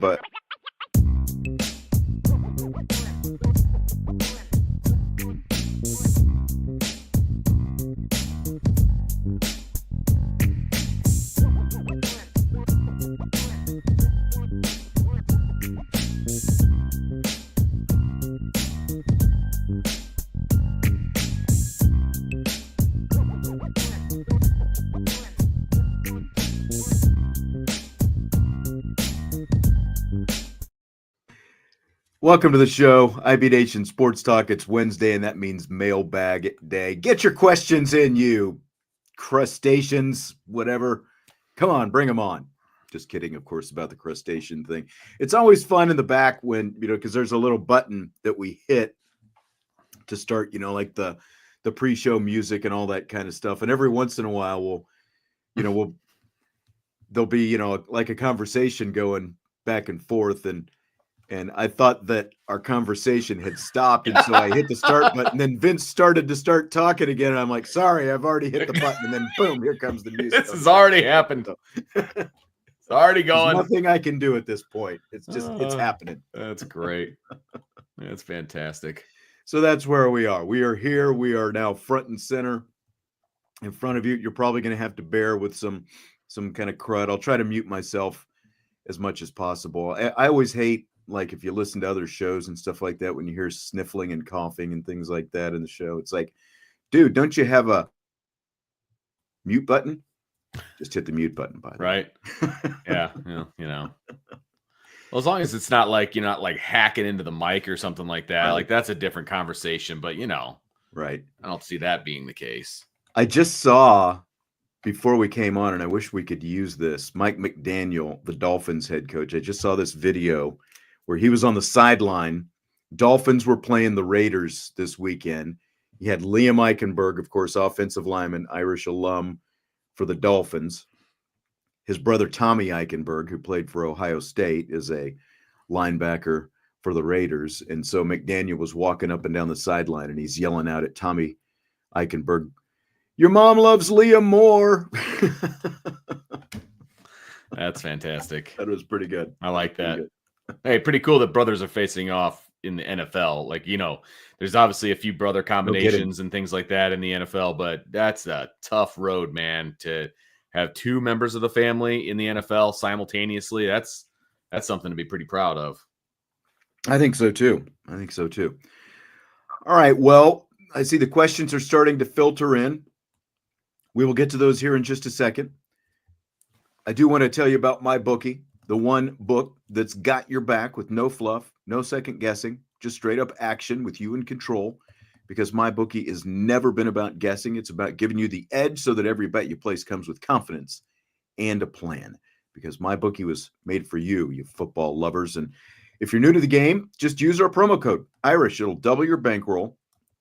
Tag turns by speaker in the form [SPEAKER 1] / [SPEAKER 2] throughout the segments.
[SPEAKER 1] But welcome to the show, IB Nation Sports Talk. It's Wednesday, and that means Mailbag Day. Get your questions in, you crustaceans, whatever. Come on, bring them on. Just kidding, of course, about the crustacean thing. It's always fun in the back when, because there's a little button that we hit to start, like the pre-show music and all that kind of stuff. And every once in a while, there'll be, like a conversation going back and forth, and I thought that our conversation had stopped, and so I hit the start button. And then Vince started to start talking again, and I'm like, "Sorry, I've already hit the button." And then boom, here comes the music.
[SPEAKER 2] This has already happened. It's already going.
[SPEAKER 1] There's nothing I can do at this point. It's just it's happening.
[SPEAKER 2] That's great. That's fantastic.
[SPEAKER 1] So that's where we are. We are here. We are now front and center in front of you. You're probably going to have to bear with some kind of crud. I'll try to mute myself as much as possible. I always hate, like, if you listen to other shows and stuff like that, when you hear sniffling and coughing and things like that in the show, it's like, dude, don't you have a mute button? Just hit the mute button, by the way.
[SPEAKER 2] Right. Yeah. Well, as long as it's not like you're not like hacking into the mic or something like that,
[SPEAKER 1] Right.
[SPEAKER 2] like that's a different conversation, but
[SPEAKER 1] Right.
[SPEAKER 2] I don't see that being the case.
[SPEAKER 1] I just saw before we came on, and I wish we could use this, Mike McDaniel, the Dolphins head coach. I just saw this video where he was on the sideline. Dolphins were playing the Raiders this weekend. He had Liam Eichenberg, of course, offensive lineman, Irish alum for the Dolphins. His brother, Tommy Eichenberg, who played for Ohio State, is a linebacker for the Raiders. And so McDaniel was walking up and down the sideline, and he's yelling out at Tommy Eichenberg, "Your mom loves Liam more."
[SPEAKER 2] That's fantastic.
[SPEAKER 1] That was pretty good.
[SPEAKER 2] I like that. Hey, pretty cool that brothers are facing off in the NFL. Like, there's obviously a few brother combinations and things like that in the NFL, but that's a tough road, man, to have two members of the family in the NFL simultaneously. That's something to be pretty proud of.
[SPEAKER 1] I think so too. All right. Well, I see the questions are starting to filter in. We will get to those here in just a second. I do want to tell you about MyBookie, the one book that's got your back with no fluff, no second guessing, just straight up action with you in control, because MyBookie has never been about guessing. It's about giving you the edge so that every bet you place comes with confidence and a plan, because MyBookie was made for you football lovers. And if you're new to the game, just use our promo code IRISH. It'll double your bankroll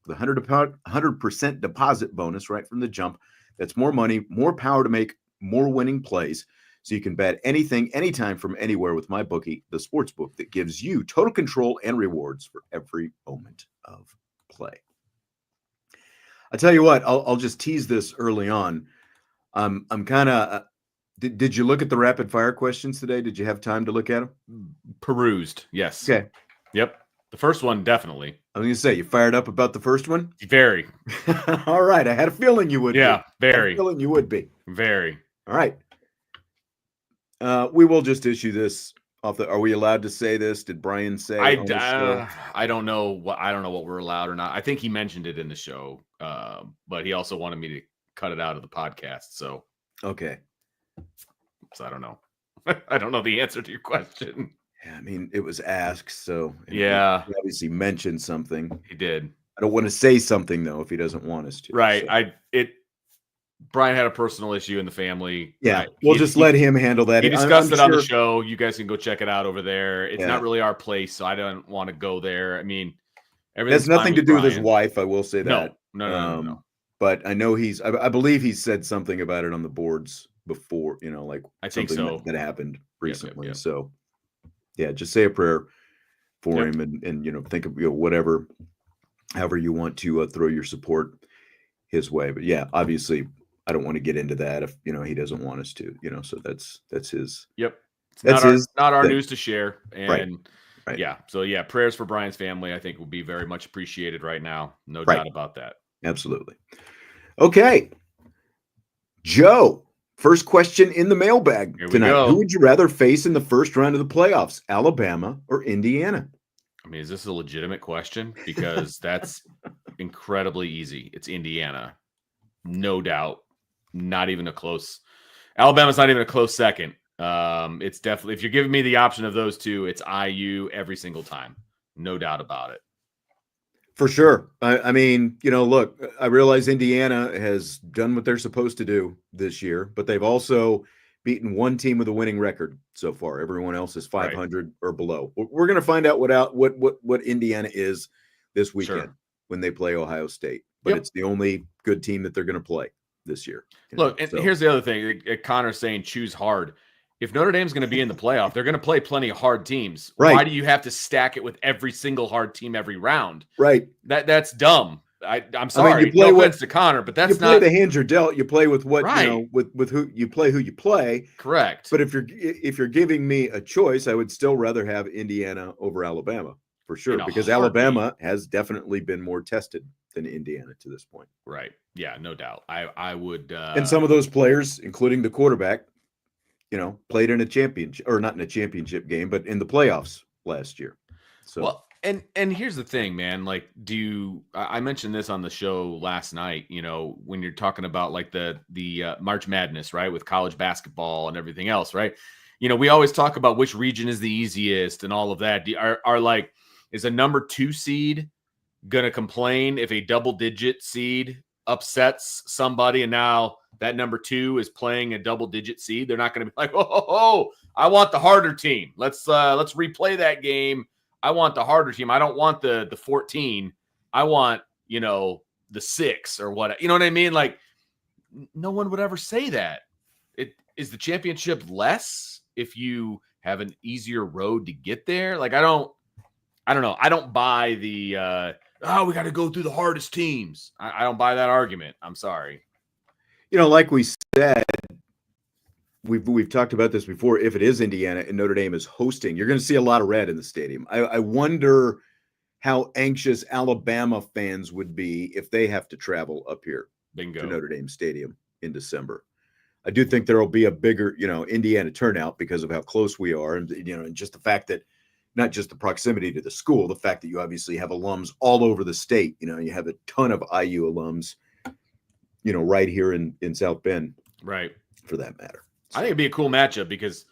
[SPEAKER 1] with a 100% deposit bonus right from the jump. That's more money, more power to make more winning plays. So you can bet anything, anytime, from anywhere with MyBookie, the sports book that gives you total control and rewards for every moment of play. I tell you what, I'll just tease this early on. I'm kind of. Did you look at the rapid fire questions today? Did you have time to look at them?
[SPEAKER 2] Perused, yes.
[SPEAKER 1] Okay.
[SPEAKER 2] Yep. The first one, definitely.
[SPEAKER 1] I was going to say, you fired up about the first one?
[SPEAKER 2] Very.
[SPEAKER 1] All right. I had a feeling you would be.
[SPEAKER 2] Yeah, very.
[SPEAKER 1] I had a feeling you would be.
[SPEAKER 2] Very.
[SPEAKER 1] All right. We will just issue this off the. Are we allowed to say this? Did Brian say?
[SPEAKER 2] I don't know what we're allowed or not. I think he mentioned it in the show, but he also wanted me to cut it out of the podcast. So
[SPEAKER 1] okay.
[SPEAKER 2] So I don't know. I don't know the answer to your question.
[SPEAKER 1] Yeah, I mean, it was asked, so
[SPEAKER 2] yeah,
[SPEAKER 1] he obviously mentioned something.
[SPEAKER 2] He did.
[SPEAKER 1] I don't want to say something though if he doesn't want us to.
[SPEAKER 2] Right.
[SPEAKER 1] So.
[SPEAKER 2] Brian had a personal issue in the family.
[SPEAKER 1] Yeah, we'll just let him handle that.
[SPEAKER 2] He discussed it on the show. You guys can go check it out over there. It's not really our place, so I don't want to go there. I mean,
[SPEAKER 1] it has nothing to do with his wife. I will say that.
[SPEAKER 2] No.
[SPEAKER 1] But I know I believe he said something about it on the boards before.
[SPEAKER 2] I think so.
[SPEAKER 1] That happened recently.
[SPEAKER 2] Yep.
[SPEAKER 1] So, yeah, just say a prayer for him, and think of whatever, however you want to throw your support his way. But yeah, obviously, I don't want to get into that if he doesn't want us to. So that's his.
[SPEAKER 2] Yep. It's
[SPEAKER 1] That's
[SPEAKER 2] not our
[SPEAKER 1] thing.
[SPEAKER 2] news to share. And
[SPEAKER 1] Right.
[SPEAKER 2] yeah, so yeah, prayers for Brian's family, I think, will be very much appreciated right now. No
[SPEAKER 1] Right.
[SPEAKER 2] doubt about that.
[SPEAKER 1] Absolutely. Okay. Joe, first question in the mailbag
[SPEAKER 2] Here we
[SPEAKER 1] tonight.
[SPEAKER 2] go.
[SPEAKER 1] Who would you rather face in the first round of the playoffs, Alabama or Indiana?
[SPEAKER 2] I mean, is this a legitimate question? Because that's incredibly easy. It's Indiana. No doubt. Not even a close. Alabama's not even a close second. It's definitely, if you're giving me the option of those two, it's IU every single time. No doubt about it.
[SPEAKER 1] For sure. I mean, look, I realize Indiana has done what they're supposed to do this year, but they've also beaten one team with a winning record so far. Everyone else is 500 or below. We're going to find out what Indiana is this weekend when they play Ohio State. But it's the only good team that they're going to play this year.
[SPEAKER 2] Look, and here's the other thing. Connor's saying choose hard. If Notre Dame's going to be in the playoff, they're going to play plenty of hard teams.
[SPEAKER 1] Right.
[SPEAKER 2] Why do you have to stack it with every single hard team every round?
[SPEAKER 1] Right.
[SPEAKER 2] That's dumb. I'm sorry.
[SPEAKER 1] I mean, you play
[SPEAKER 2] no offense to Connor, but that's
[SPEAKER 1] not the hands you're dealt. You play with what with who you play.
[SPEAKER 2] Correct.
[SPEAKER 1] But if you're giving me a choice, I would still rather have Indiana over Alabama for sure, because Alabama has definitely been more tested than Indiana to this point.
[SPEAKER 2] Right. Yeah, no doubt. I would
[SPEAKER 1] and some of those players, including the quarterback, played in a championship, or not in a championship game, but in the playoffs last year. So
[SPEAKER 2] well, and here's the thing, man. Like, I mentioned this on the show last night, when you're talking about like the March Madness, right, with college basketball and everything else, right? We always talk about which region is the easiest and all of that. Is a number 2 seed going to complain if a double-digit seed upsets somebody, and now that number 2 is playing a double-digit seed? They're not going to be like, oh, I want the harder team. Let's replay that game. I want the harder team. I don't want the 14. I want, the 6 or what. You know what I mean? Like, no one would ever say that. Is the championship less if you have an easier road to get there? Like, I don't know. I don't buy the we got to go through the hardest teams. I don't buy that argument. I'm sorry.
[SPEAKER 1] Like we said, we've talked about this before. If it is Indiana and Notre Dame is hosting, you're going to see a lot of red in the stadium. I wonder how anxious Alabama fans would be if they have to travel up here to Notre Dame Stadium in December. I do think there will be a bigger, Indiana turnout because of how close we are, and just the fact that not just the proximity to the school, the fact that you obviously have alums all over the state. You have a ton of IU alums, right here in South Bend,
[SPEAKER 2] right,
[SPEAKER 1] for that matter.
[SPEAKER 2] I think it'd be a cool matchup because,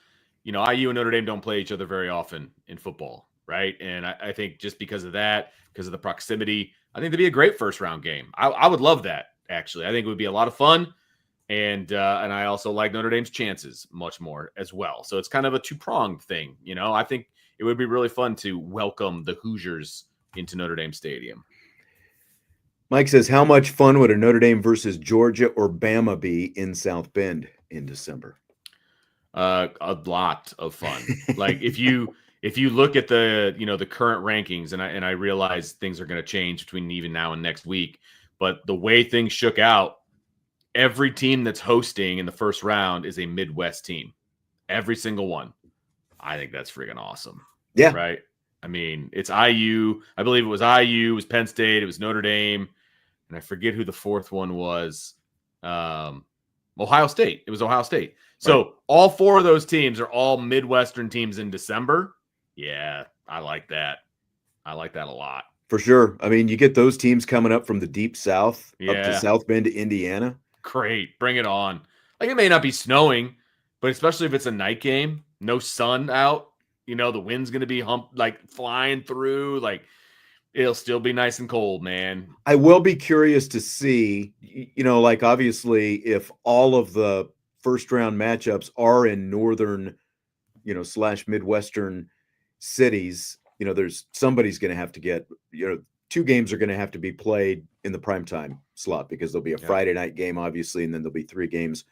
[SPEAKER 2] IU and Notre Dame don't play each other very often in football, right? And I think just because of that, because of the proximity, I think it'd be a great first round game. I would love that, actually. I think it would be a lot of fun. And I also like Notre Dame's chances much more as well. So it's kind of a two-pronged thing. I think it would be really fun to welcome the Hoosiers into Notre Dame Stadium.
[SPEAKER 1] Mike says, how much fun would a Notre Dame versus Georgia or Bama be in South Bend in December?
[SPEAKER 2] A lot of fun. Like if you look at the the current rankings, and I realize things are going to change between even now and next week, but the way things shook out, every team that's hosting in the first round is a Midwest team. Every single one. I think that's freaking awesome.
[SPEAKER 1] Yeah.
[SPEAKER 2] Right. I mean, it's IU. I believe it was IU, it was Penn State, it was Notre Dame, and I forget who the fourth one was. Ohio State. It was Ohio State. So all 4 of those teams are all Midwestern teams in December. Yeah, I like that. I like that a lot.
[SPEAKER 1] For sure. I mean, you get those teams coming up from the deep South up to South Bend to Indiana.
[SPEAKER 2] Great. Bring it on. Like, it may not be snowing, but especially if it's a night game, no sun out, the wind's going to be flying through. Like, it'll still be nice and cold, man.
[SPEAKER 1] I will be curious to see, obviously, if all of the first round matchups are in northern, / Midwestern cities, there's somebody's going to have to get, 2 games are going to have to be played in the primetime slot, because there'll be a Friday night game, obviously, and then there'll be 3 games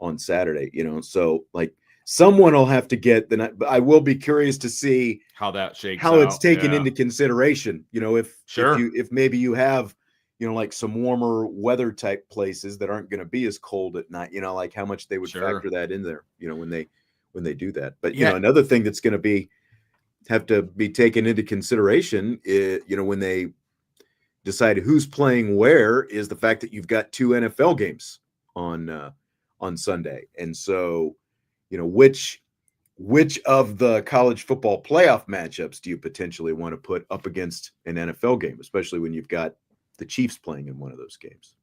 [SPEAKER 1] on Saturday, so like someone will have to get the night. But I will be curious to see
[SPEAKER 2] how that shakes
[SPEAKER 1] how
[SPEAKER 2] out.
[SPEAKER 1] It's taken into consideration, if maybe you have, like some warmer weather type places that aren't going to be as cold at night, like how much they would factor that in there, when they do that. But
[SPEAKER 2] Yeah.
[SPEAKER 1] another thing that's going to have to be taken into consideration is, when they decide who's playing where, is the fact that you've got 2 NFL games on Sunday. And so, which of the college football playoff matchups do you potentially want to put up against an NFL game, especially when you've got the Chiefs playing in one of those games?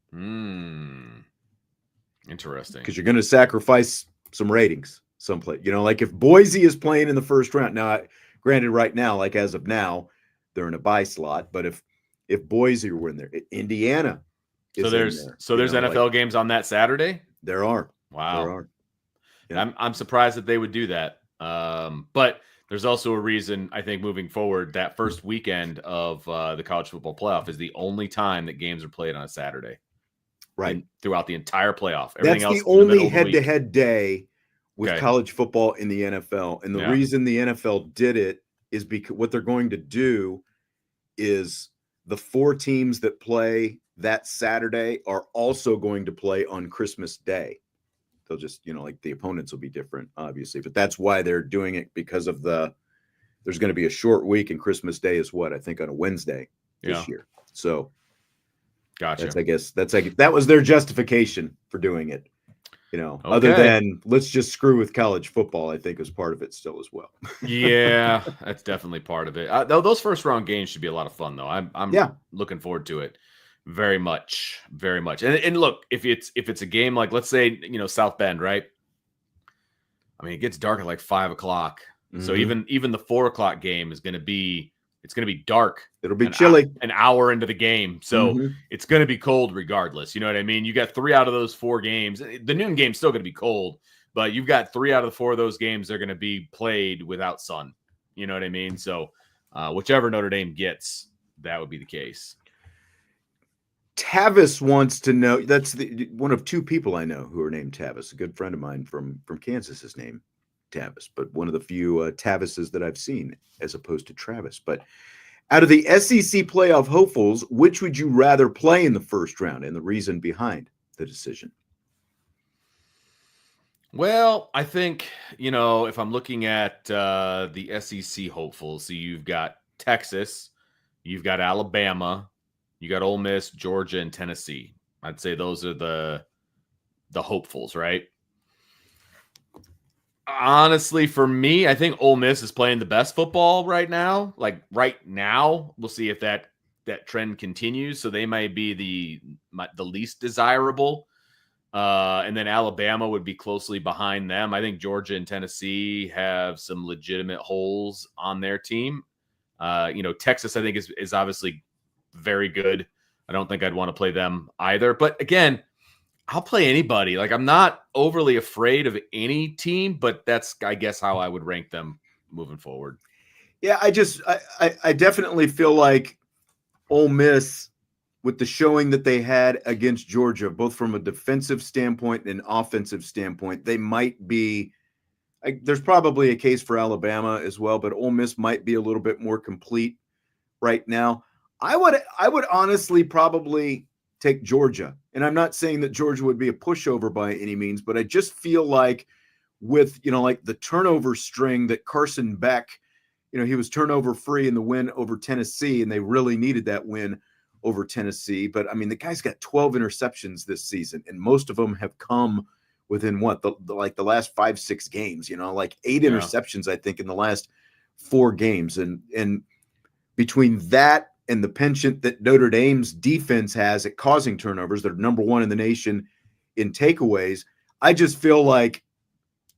[SPEAKER 2] Interesting.
[SPEAKER 1] Because you're going to sacrifice some ratings someplace. Like if Boise is playing in the first round. Now, granted, right now, like as of now, they're in a bye slot. But if Boise were in there, Indiana is
[SPEAKER 2] so there's
[SPEAKER 1] in there.
[SPEAKER 2] So there's NFL games on that Saturday?
[SPEAKER 1] There are.
[SPEAKER 2] Wow.
[SPEAKER 1] There are. Yeah.
[SPEAKER 2] I'm surprised that they would do that. But there's also a reason, I think, moving forward, that first weekend of the college football playoff is the only time that games are played on a Saturday.
[SPEAKER 1] Right.
[SPEAKER 2] Throughout the entire playoff. Everything
[SPEAKER 1] That's
[SPEAKER 2] else
[SPEAKER 1] the only head-to-head day with
[SPEAKER 2] Okay.
[SPEAKER 1] college football in the NFL. And the reason the NFL did it is because what they're going to do is the 4 teams that play that Saturday are also going to play on Christmas Day. They'll just, like the opponents will be different, obviously. But that's why they're doing it, because of there's going to be a short week, and Christmas Day is I think on a Wednesday this year. So
[SPEAKER 2] gotcha.
[SPEAKER 1] That was their justification for doing it. Other than let's just screw with college football, I think is part of it still as well.
[SPEAKER 2] Yeah, that's definitely part of it. Those first round games should be a lot of fun, though. I'm looking forward to it very much, very much. And look, if it's a game like, let's say, South Bend, right? I mean, it gets dark at like 5 o'clock. Mm-hmm. So even the 4 o'clock game is going to be dark. It'll be chilly an hour into the game. So it's going to be cold regardless. You know what I mean? You got 3 out of those 4 games. The noon game's still going to be cold, but you've got 3 out of the 4 of those games. They're going to be played without sun. You know what I mean? So whichever Notre Dame gets, that would be the case.
[SPEAKER 1] Tavis wants to know, that's one of 2 people I know who are named Tavis. A good friend of mine from Kansas is named Tavis, but one of the few Tavises that I've seen as opposed to Travis. But out of the SEC playoff hopefuls, which would you rather play in the first round, and the reason behind the decision?
[SPEAKER 2] Well, I think, if I'm looking at the SEC hopefuls, so you've got Texas, you've got Alabama, you got Ole Miss, Georgia, and Tennessee. I'd say those are the hopefuls, right? Honestly, for me, I think Ole Miss is playing the best football right now. Like right now, we'll see if that trend continues. So they might be the least desirable. And then Alabama would be closely behind them. I think Georgia and Tennessee have some legitimate holes on their team. Texas, I think, is obviously very good. I don't think I'd want to play them either. But again, I'll play anybody. Like, I'm not overly afraid of any team, but that's, I guess, how I would rank them moving forward.
[SPEAKER 1] Yeah, I definitely feel like Ole Miss, with the showing that they had against Georgia, both from a defensive standpoint and an offensive standpoint, they might be – there's probably a case for Alabama as well, but Ole Miss might be a little bit more complete right now. I would honestly probably take Georgia. And I'm not saying that Georgia would be a pushover by any means, but I just feel like with, like the turnover string that Carson Beck, he was turnover free in the win over Tennessee, and they really needed that win over Tennessee. But I mean, the guy's got 12 interceptions this season, and most of them have come within the last 5-6 games, like 8 interceptions, I think, in the last 4 games. And between that and the penchant that Notre Dame's defense has at causing turnovers, they're number 1 in the nation in takeaways. I just feel like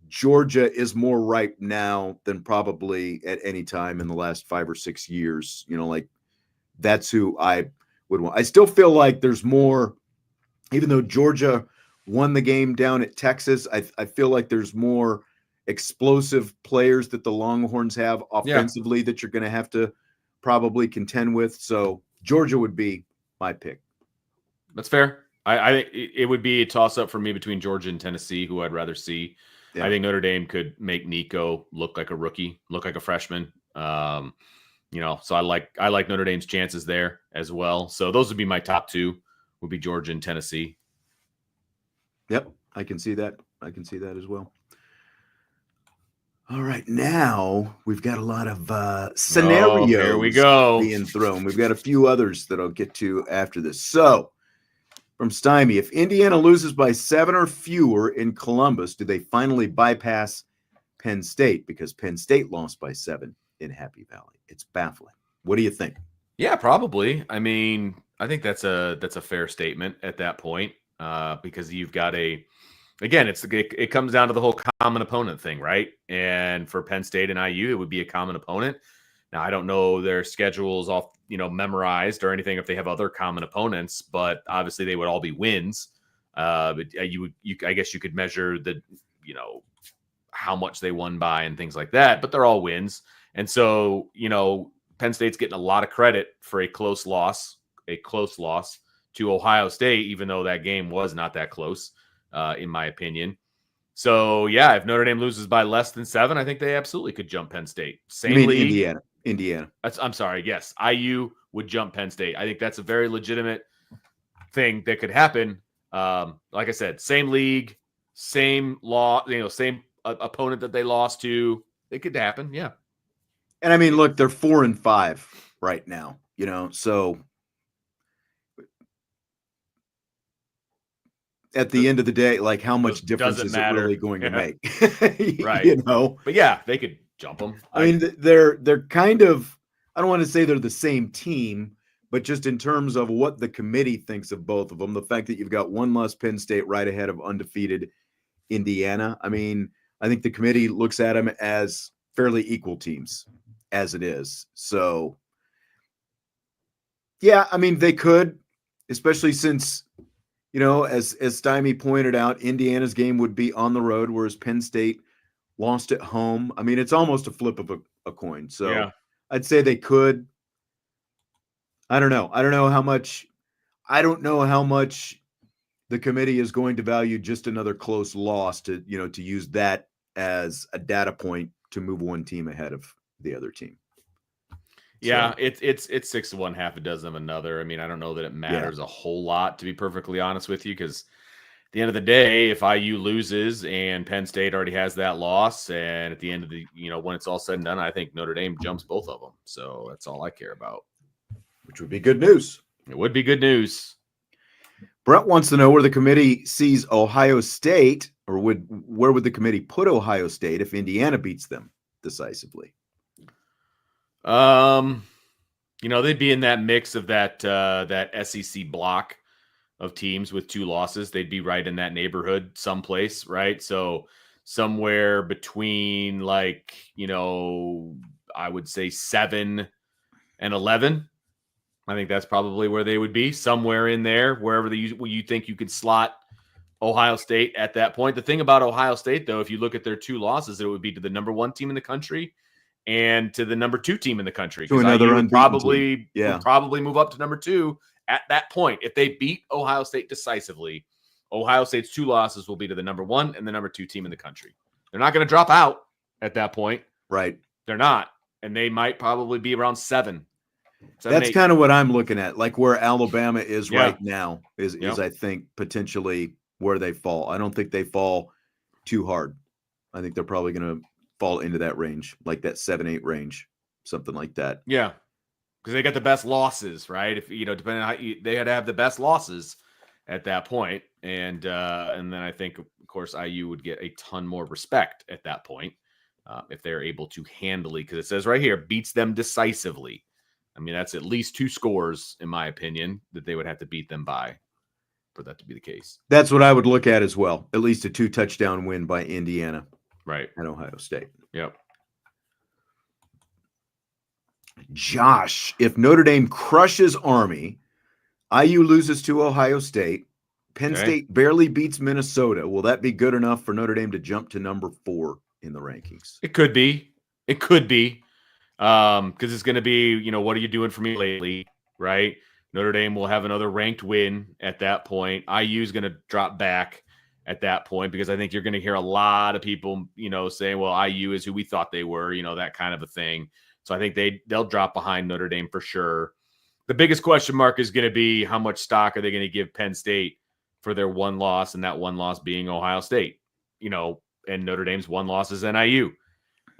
[SPEAKER 1] Georgia is more ripe now than probably at any time in the last 5 or 6 years. Like that's who I would want. I still feel like there's more, even though Georgia won the game down at Texas, I feel like there's more explosive players that the Longhorns have offensively that you're going to have to probably contend with. So Georgia would be my pick.
[SPEAKER 2] That's fair. I think it would be a toss-up for me between Georgia and Tennessee, who I'd rather see. Yeah. I think Notre Dame could make Nico look like a rookie, look like a freshman. So I like Notre Dame's chances there as well. So those would be my top 2, would be Georgia and Tennessee.
[SPEAKER 1] Yep, I can see that. I can see that as well. All right, now we've got a lot of
[SPEAKER 2] Oh, here we
[SPEAKER 1] scenarios
[SPEAKER 2] go.
[SPEAKER 1] being thrown. We've got a few others that I'll get to after this. So, from Stymie, if Indiana loses by 7 or fewer in Columbus, do they finally bypass Penn State? Because Penn State lost by 7 in Happy Valley. It's baffling. What do you think?
[SPEAKER 2] Yeah, probably. I mean, I think that's a fair statement at that point, because you've got again, it comes down to the whole common opponent thing, right? And for Penn State and IU, it would be a common opponent. Now, I don't know their schedules off, memorized or anything if they have other common opponents, but obviously they would all be wins. But I guess you could measure how much they won by and things like that, but they're all wins. And so, Penn State's getting a lot of credit for a close loss to Ohio State, even though that game was not that close, in my opinion. So, yeah, if Notre Dame loses by less than 7, I think they absolutely could jump Penn State. Same league.
[SPEAKER 1] Indiana.
[SPEAKER 2] I'm sorry. Yes, IU would jump Penn State. I think that's a very legitimate thing that could happen. Like I said, same league, same law, same opponent that they lost to. It could happen. Yeah.
[SPEAKER 1] And I mean, look, they're 4-5 right now, so at the end of the day, like, how much difference is it really going to make?
[SPEAKER 2] Right. But yeah, they could jump them.
[SPEAKER 1] I mean, they're kind of, I don't want to say they're the same team, but just in terms of what the committee thinks of both of them, the fact that you've got one less Penn State right ahead of undefeated Indiana. I mean, I think the committee looks at them as fairly equal teams as it is. So, yeah, I mean, they could, especially since, as Stymie pointed out, Indiana's game would be on the road, whereas Penn State lost at home. I mean, it's almost a flip of a coin. So yeah. I'd say they could. I don't know. I don't know how much the committee is going to value just another close loss to use that as a data point to move one team ahead of the other team.
[SPEAKER 2] Yeah, so it's 6-1, half a dozen of another. I mean, I don't know that it matters a whole lot, to be perfectly honest with you, because at the end of the day, if IU loses and Penn State already has that loss, and at the end of the, when it's all said and done, I think Notre Dame jumps both of them. So that's all I care about.
[SPEAKER 1] Which would be good news.
[SPEAKER 2] It would be good news.
[SPEAKER 1] Brett wants to know where the committee sees Ohio State, or where would the committee put Ohio State if Indiana beats them decisively?
[SPEAKER 2] They'd be in that mix of that SEC block of teams with 2 losses. They'd be right in that neighborhood someplace, right? So somewhere between I would say 7 and 11. I think that's probably where they would be, somewhere in there, wherever you think you could slot Ohio State at that point. The thing about Ohio State, though, if you look at their 2 losses, it would be to the number 1 team in the country and to the number 2 team in the country.
[SPEAKER 1] To another
[SPEAKER 2] would probably move up to number 2 at that point. If they beat Ohio State decisively, Ohio State's 2 losses will be to the number 1 and the number 2 team in the country. They're not going to drop out at that point.
[SPEAKER 1] Right.
[SPEAKER 2] They're not. And they might probably be around 7.
[SPEAKER 1] That's kind of what I'm looking at. Like where Alabama is right now is I think potentially where they fall. I don't think they fall too hard. I think they're probably going to fall into that range, like that 7-8 range, something like that.
[SPEAKER 2] Yeah. Because they got the best losses, right? If depending on how they had to have the best losses at that point. And then I think, of course, IU would get a ton more respect at that point if they're able to handily, because it says right here, beats them decisively. I mean, that's at least 2 scores, in my opinion, that they would have to beat them by for that to be the case.
[SPEAKER 1] That's what I would look at as well. At least a 2-touchdown win by Indiana.
[SPEAKER 2] Right.
[SPEAKER 1] And Ohio State.
[SPEAKER 2] Yep.
[SPEAKER 1] Josh, if Notre Dame crushes Army, IU loses to Ohio State, Penn State barely beats Minnesota, will that be good enough for Notre Dame to jump to number 4 in the rankings?
[SPEAKER 2] It could be. Because it's going to be, what are you doing for me lately, right? Notre Dame will have another ranked win at that point. IU is going to drop back at that point because I think you're going to hear a lot of people, saying, well, IU is who we thought they were, that kind of a thing. So I think they'll drop behind Notre Dame for sure. The biggest question mark is going to be how much stock are they going to give Penn State for their 1 loss, and that 1 loss being Ohio State, and Notre Dame's 1 loss is NIU.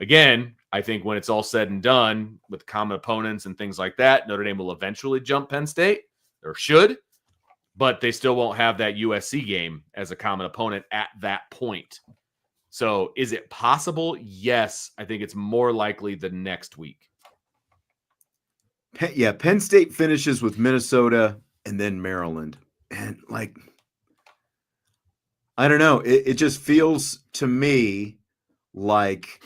[SPEAKER 2] again, I think when it's all said and done with common opponents and things like that, Notre Dame will eventually jump Penn State, or should, but they still won't have that USC game as a common opponent at that point. So is it possible? Yes. I think it's more likely the next week.
[SPEAKER 1] Penn State finishes with Minnesota and then Maryland. And like, I don't know. It just feels to me like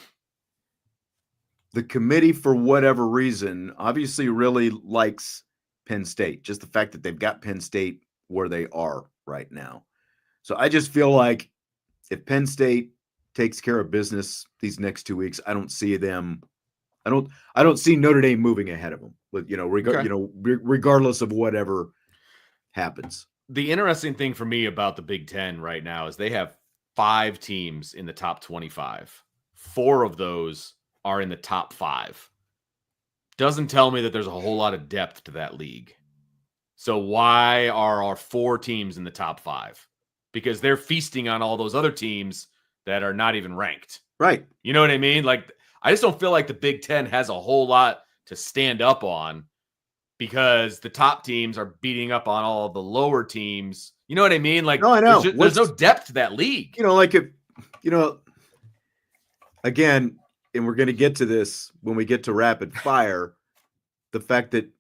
[SPEAKER 1] the committee, for whatever reason, obviously really likes Penn State. Just the fact that they've got Penn State where they are right now. So I just feel like if Penn State takes care of business these next 2 weeks, I don't see them. I don't see Notre Dame moving ahead of them. But regardless of whatever happens.
[SPEAKER 2] The interesting thing for me about the Big Ten right now is they have 5 teams in the top 25. 4 of those are in the top 5. Doesn't tell me that there's a whole lot of depth to that league. So why are our 4 teams in the top 5? Because they're feasting on all those other teams that are not even ranked.
[SPEAKER 1] Right.
[SPEAKER 2] You know what I mean? Like, I just don't feel like the Big Ten has a whole lot to stand up on because the top teams are beating up on all the lower teams. You know what I mean? Like,
[SPEAKER 1] no, I know.
[SPEAKER 2] There's no depth to that league.
[SPEAKER 1] Again, and we're going to get to this when we get to rapid fire, the fact that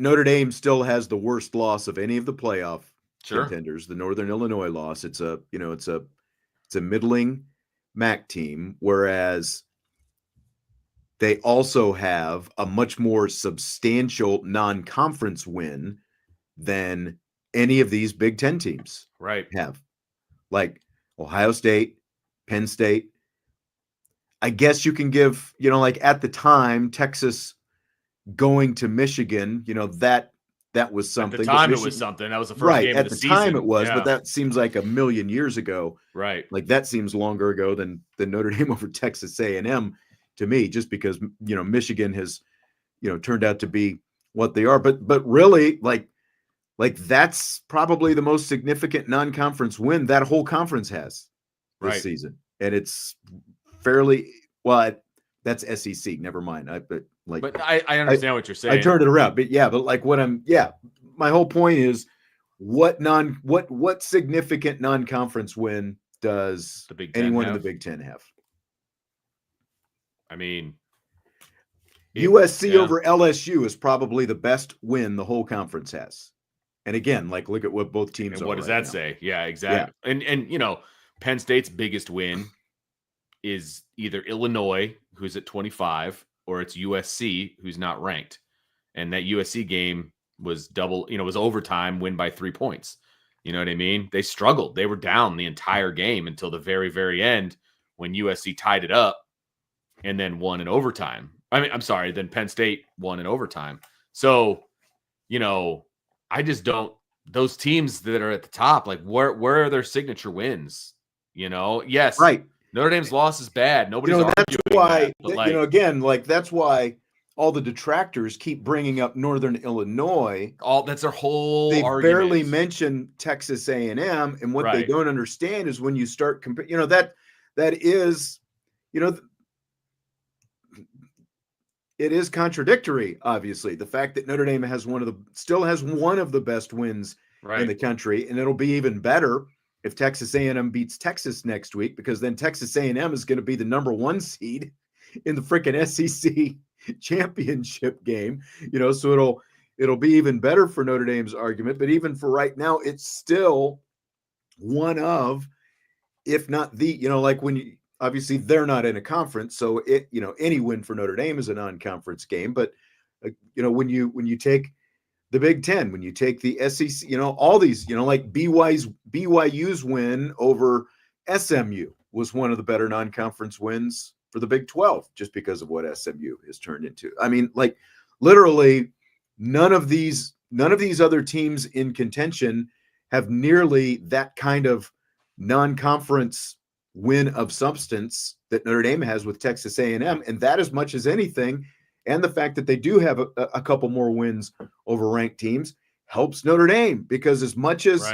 [SPEAKER 1] Notre Dame still has the worst loss of any of the playoff contenders, the Northern Illinois loss. It's a middling MAC team, whereas they also have a much more substantial non-conference win than any of these Big Ten teams have. Like Ohio State, Penn State. I guess you can give, at the time, Texas going to Michigan, that was something.
[SPEAKER 2] At the time, it was something. That was the first game of the season.
[SPEAKER 1] At the time it was, but that seems like a million years ago.
[SPEAKER 2] Right.
[SPEAKER 1] Like that seems longer ago than Notre Dame over Texas A&M to me, just because, Michigan has, turned out to be what they are. But really, like that's probably the most significant non-conference win that whole conference has this season. And it's fairly, that's SEC. Never mind.
[SPEAKER 2] But I understand what you're saying.
[SPEAKER 1] I turned it around, but my whole point is what significant non-conference win does anyone in the Big Ten have?
[SPEAKER 2] I mean,
[SPEAKER 1] USC over LSU is probably the best win the whole conference has. And again, look at what both teams are.
[SPEAKER 2] What does that say? Yeah, exactly. Yeah. And Penn State's biggest win is either Illinois, who's at 25, or it's USC, who's not ranked. And that USC game was was overtime, win by 3 points. You know what I mean? They struggled. They were down the entire game until the very, very end when USC tied it up and then won in overtime. Then Penn State won in overtime. So, I just don't, those teams that are at the top, where are their signature wins? Yes. Right. Notre Dame's loss is bad. Nobody's arguing
[SPEAKER 1] that's why,
[SPEAKER 2] that.
[SPEAKER 1] That's why all the detractors keep bringing up Northern Illinois.
[SPEAKER 2] That's their whole
[SPEAKER 1] They
[SPEAKER 2] argument.
[SPEAKER 1] barely mention Texas A&M, and what they don't understand is when you start comparing, that is, it is contradictory, obviously. The fact that Notre Dame still has one of the best wins in the country, and it'll be even better if Texas A&M beats Texas next week, because then Texas A&M is going to be the number 1 seed in the freaking SEC championship game, so it'll be even better for Notre Dame's argument. But even for right now, it's still one of, if not the, when obviously they're not in a conference, so any win for Notre Dame is a non-conference game. But when you take the Big Ten, when you take the SEC, all these, like BYU's win over SMU was one of the better non-conference wins for the Big 12, just because of what SMU has turned into. I mean, literally none of these other teams in contention have nearly that kind of non-conference win of substance that Notre Dame has with Texas A&M. And that, as much as anything, and the fact that they do have a couple more wins over ranked teams, helps Notre Dame, because as much as,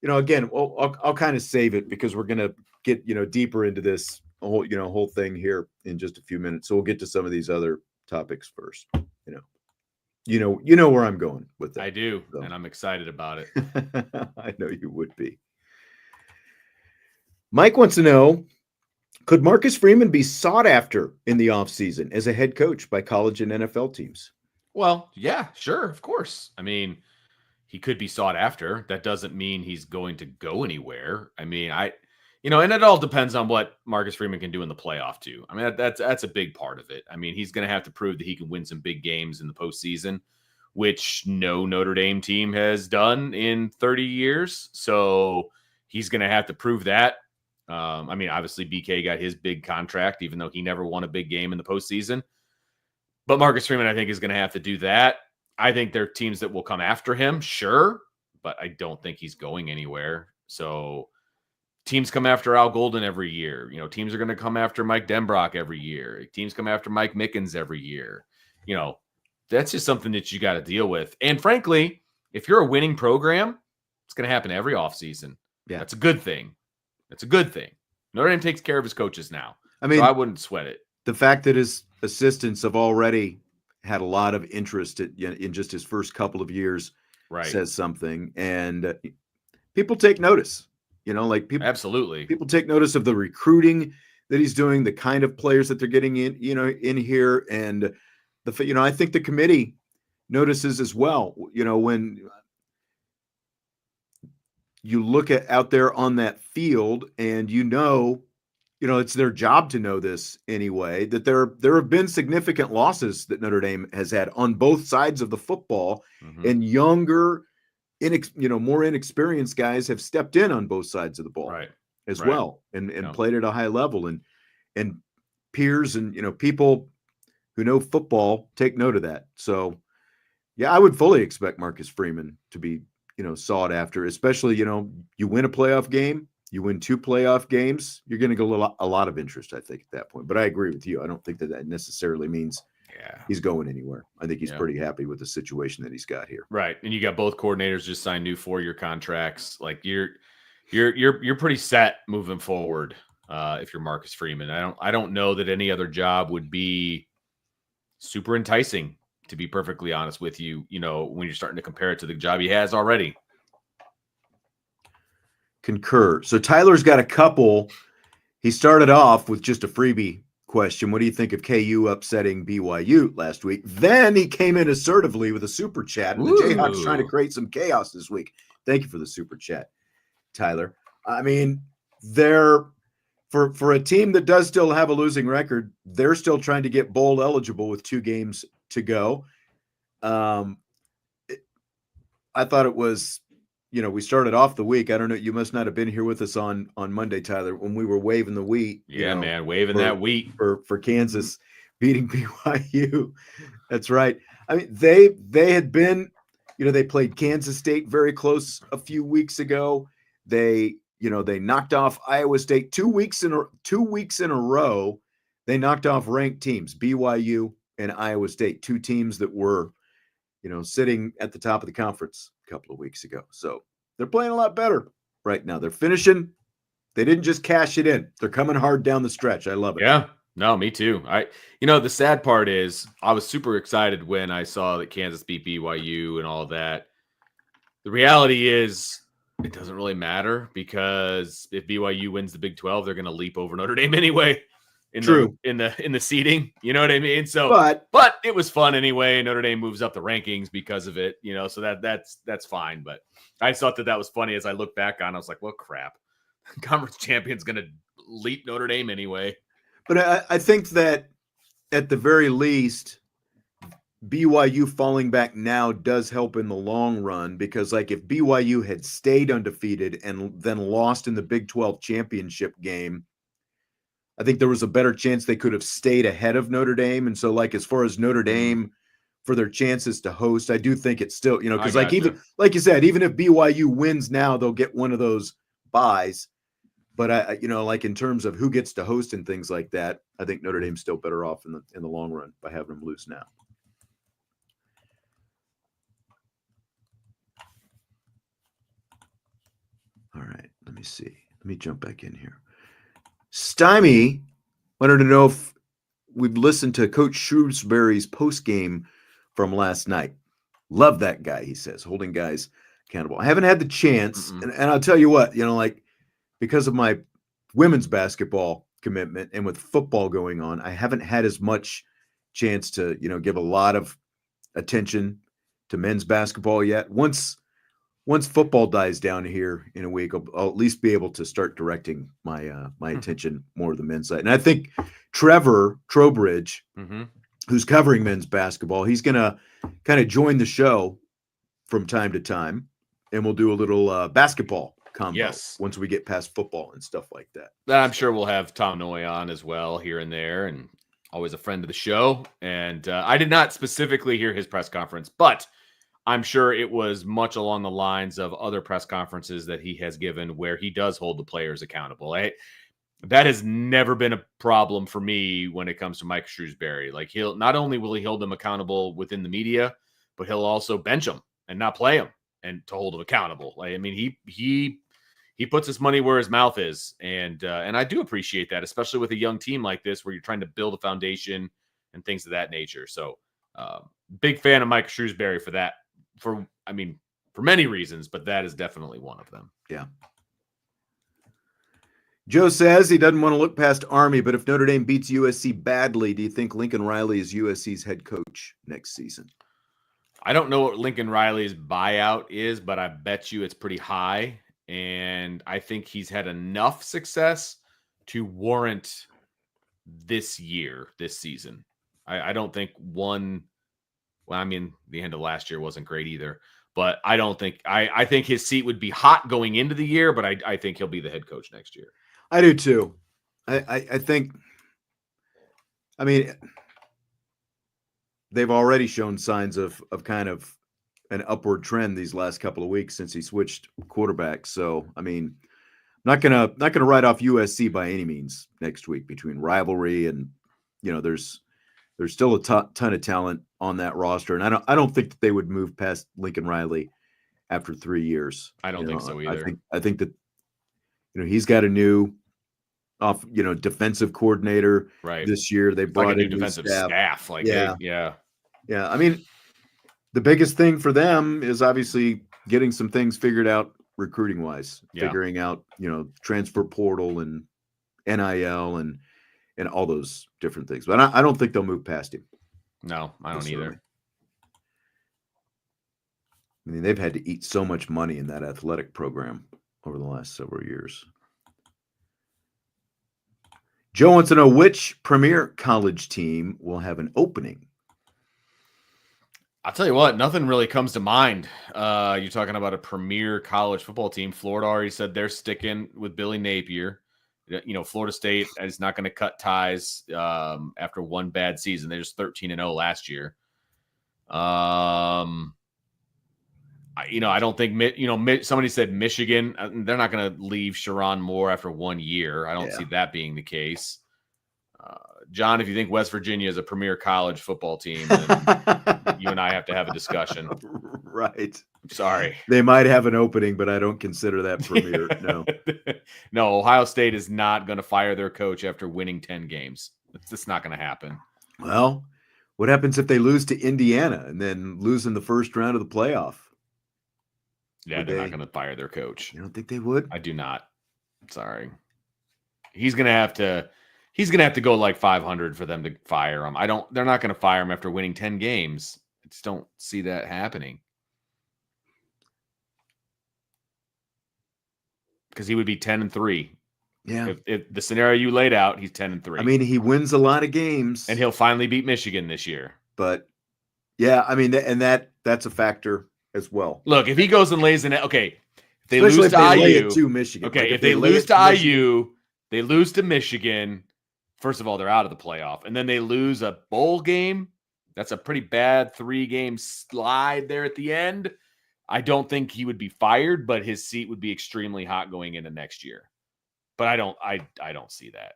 [SPEAKER 1] again, I'll kind of save it because we're going to get, deeper into this whole thing here in just a few minutes. So we'll get to some of these other topics first. You know where I'm going with that.
[SPEAKER 2] I do, and I'm excited about it.
[SPEAKER 1] I know you would be. Mike wants to know, could Marcus Freeman be sought after in the offseason as a head coach by college and NFL teams?
[SPEAKER 2] Well, yeah, sure, of course. I mean, he could be sought after. That doesn't mean he's going to go anywhere. I mean, and it all depends on what Marcus Freeman can do in the playoff too. I mean, that's a big part of it. I mean, he's going to have to prove that he can win some big games in the postseason, which no Notre Dame team has done in 30 years. So he's going to have to prove that. I mean, obviously BK got his big contract, even though he never won a big game in the postseason. But Marcus Freeman, I think, is going to have to do that. I think there are teams that will come after him, sure, but I don't think he's going anywhere. So teams come after Al Golden every year. Teams are going to come after Mike Denbrock every year. Teams come after Mike Mickens every year. That's just something that you got to deal with. And frankly, if you're a winning program, it's going to happen every offseason.
[SPEAKER 1] Yeah.
[SPEAKER 2] That's a good thing. That's a good thing. Notre Dame takes care of his coaches now.
[SPEAKER 1] I mean,
[SPEAKER 2] so I wouldn't sweat it.
[SPEAKER 1] The fact that his assistants have already had a lot of interest in just his first couple of years says something. And people take notice,
[SPEAKER 2] Absolutely.
[SPEAKER 1] People take notice of the recruiting that he's doing, the kind of players that they're getting in here. And I think the committee notices as well, when you look out there on that field and it's their job to know this anyway, that there have been significant losses that Notre Dame has had on both sides of the football, and younger, more inexperienced guys have stepped in on both sides of the ball as well, and played at a high level, and peers and people who know football take note of that. So yeah, I would fully expect Marcus Freeman to be sought after, especially you win a playoff game. You win 2 playoff games, you're going to get a lot of interest, I think, at that point. But I agree with you. I don't think that necessarily means he's going anywhere. I think he's pretty happy with the situation that he's got here.
[SPEAKER 2] Right, and you got both coordinators just signed new 4-year contracts. Like you're pretty set moving forward. If you're Marcus Freeman, I don't know that any other job would be super enticing. To be perfectly honest with you, when you're starting to compare it to the job he has already.
[SPEAKER 1] Concur. So Tyler's got a couple. He started off with just a freebie question. What do you think of KU upsetting BYU last week? Then he came in assertively with a super chat, and the Jayhawks trying to create some chaos this week. Thank you for the super chat, Tyler. I mean, they're for a team that does still have a losing record, they're still trying to get bowl eligible with 2 games to go. I thought it was, we started off the week. I don't know. You must not have been here with us on Monday, Tyler, when we were waving the wheat.
[SPEAKER 2] Yeah, man, waving that wheat
[SPEAKER 1] for Kansas beating BYU. That's right. I mean, they had been, they played Kansas State very close a few weeks ago. They knocked off Iowa State 2 weeks in a row. They knocked off ranked teams, BYU and Iowa State, 2 teams that were, sitting at the top of the conference a couple of weeks ago. So they're playing a lot better right now. They're finishing. They didn't just cash it in. They're coming hard down the stretch. I love it.
[SPEAKER 2] Yeah. No, me too. The sad part is I was super excited when I saw that Kansas beat BYU and all of that. The reality is it doesn't really matter because if BYU wins the Big 12, they're going to leap over Notre Dame anyway. In the seeding, you know what I mean? So, but it was fun anyway. Notre Dame moves up the rankings because of it, so that's fine. But I thought that was funny as I look back on. I was like, well, crap, conference champion's going to leap Notre Dame anyway.
[SPEAKER 1] But I think that at the very least, BYU falling back now does help in the long run, because like if BYU had stayed undefeated and then lost in the Big 12 championship game, I think there was a better chance they could have stayed ahead of Notre Dame. And so, like, as far as Notre Dame for their chances to host, I do think it's still, because even like you said, even if BYU wins now, they'll get one of those buys. But like in terms of who gets to host and things like that, I think Notre Dame's still better off in the long run by having them lose now. All right, let me see. Let me jump back in here. Stymie wanted to know if we've listened to Coach Shrewsbury's post game from last night. Love that guy, he says, holding guys accountable. I haven't had the chance, and I'll tell you what, like because of my women's basketball commitment and with football going on, I haven't had as much chance to, give a lot of attention to men's basketball yet. Once football dies down here in a week, I'll at least be able to start directing my attention more to the men's side. And I think Trevor Trowbridge, who's covering men's basketball, he's going to kind of join the show from time to time, and we'll do a little basketball combo once we get past football and stuff like that.
[SPEAKER 2] I'm sure we'll have Tom Noy on as well here and there, and always a friend of the show. And I did not specifically hear his press conference, but I'm sure it was much along the lines of other press conferences that he has given where he does hold the players accountable. That has never been a problem for me when it comes to Mike Shrewsbury. Like, he'll not only will he hold them accountable within the media, but he'll also bench them and not play them and to hold them accountable. Like, I mean, he puts his money where his mouth is. And I do appreciate that, especially with a young team like this, where you're trying to build a foundation and things of that nature. So big fan of Mike Shrewsbury for that, for many reasons, but that is definitely one of them.
[SPEAKER 1] Yeah. Joe says he doesn't want to look past Army, but if Notre Dame beats USC badly, do you think Lincoln Riley is USC's head coach next season?
[SPEAKER 2] I don't know what Lincoln Riley's buyout is, but I bet you it's pretty high. And I think he's had enough success to warrant this season. I don't think the end of last year wasn't great either, but I don't think, I think his seat would be hot going into the year, but I think he'll be the head coach next year.
[SPEAKER 1] I do too. I think, they've already shown signs of kind of an upward trend these last couple of weeks since he switched quarterbacks. So, not gonna write off USC by any means next week between rivalry and, there's still a ton of talent on that roster. And I don't think that they would move past Lincoln Riley after 3 years.
[SPEAKER 2] I don't think so either.
[SPEAKER 1] I think that, he's got a new defensive coordinator this year. They brought in a new defensive staff.
[SPEAKER 2] Yeah.
[SPEAKER 1] The biggest thing for them is obviously getting some things figured out recruiting wise, figuring out, transfer portal and NIL and all those different things. But I don't think they'll move past him.
[SPEAKER 2] No, I don't either.
[SPEAKER 1] They've had to eat so much money in that athletic program over the last several years. Joe wants to know which premier college team will have an opening.
[SPEAKER 2] I'll tell you what, nothing really comes to mind. You're talking about a premier college football team. Florida already said they're sticking with Billy Napier. Florida State is not going to cut ties after one bad season. They're just 13-0 last year. I don't think, somebody said Michigan. They're not going to leave Sharon Moore after 1 year. I don't see that being the case. John, if you think West Virginia is a premier college football team, then you and I have to have a discussion.
[SPEAKER 1] Right.
[SPEAKER 2] Sorry.
[SPEAKER 1] They might have an opening, but I don't consider that premier. No.
[SPEAKER 2] No, Ohio State is not going to fire their coach after winning 10 games. It's not going to happen.
[SPEAKER 1] Well, what happens if they lose to Indiana and then lose in the first round of the playoff?
[SPEAKER 2] Yeah, they're not going to fire their coach.
[SPEAKER 1] You don't think they would?
[SPEAKER 2] I do not. Sorry. He's going to have to go like 500 for them to fire him. They're not going to fire him after winning 10 games. I just don't see that happening. Because he would be 10-3.
[SPEAKER 1] Yeah.
[SPEAKER 2] If the scenario you laid out, he's 10-3.
[SPEAKER 1] He wins a lot of games.
[SPEAKER 2] And he'll finally beat Michigan this year.
[SPEAKER 1] But yeah, that's a factor as well.
[SPEAKER 2] Look, if he goes and lays in it, okay. If they lose to IU
[SPEAKER 1] to Michigan.
[SPEAKER 2] Okay, if they lose to IU, they lose to Michigan. First of all, they're out of the playoff. And then they lose a bowl game. That's a pretty bad 3-game slide there at the end. I don't think he would be fired, but his seat would be extremely hot going into next year. But I don't see that.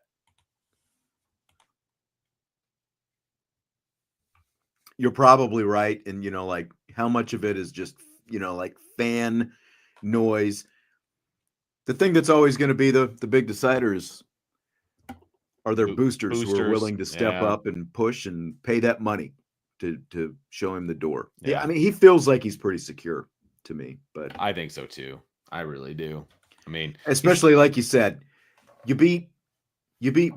[SPEAKER 1] You're probably right. And, how much of it is just, fan noise. The thing that's always going to be the big decider is are their boosters who are willing to step
[SPEAKER 2] yeah.
[SPEAKER 1] up and push and pay that money to show him the door.
[SPEAKER 2] Yeah.
[SPEAKER 1] I mean, he feels like he's pretty secure to me, but
[SPEAKER 2] I think so too. I really do. I mean,
[SPEAKER 1] especially like you said, you beat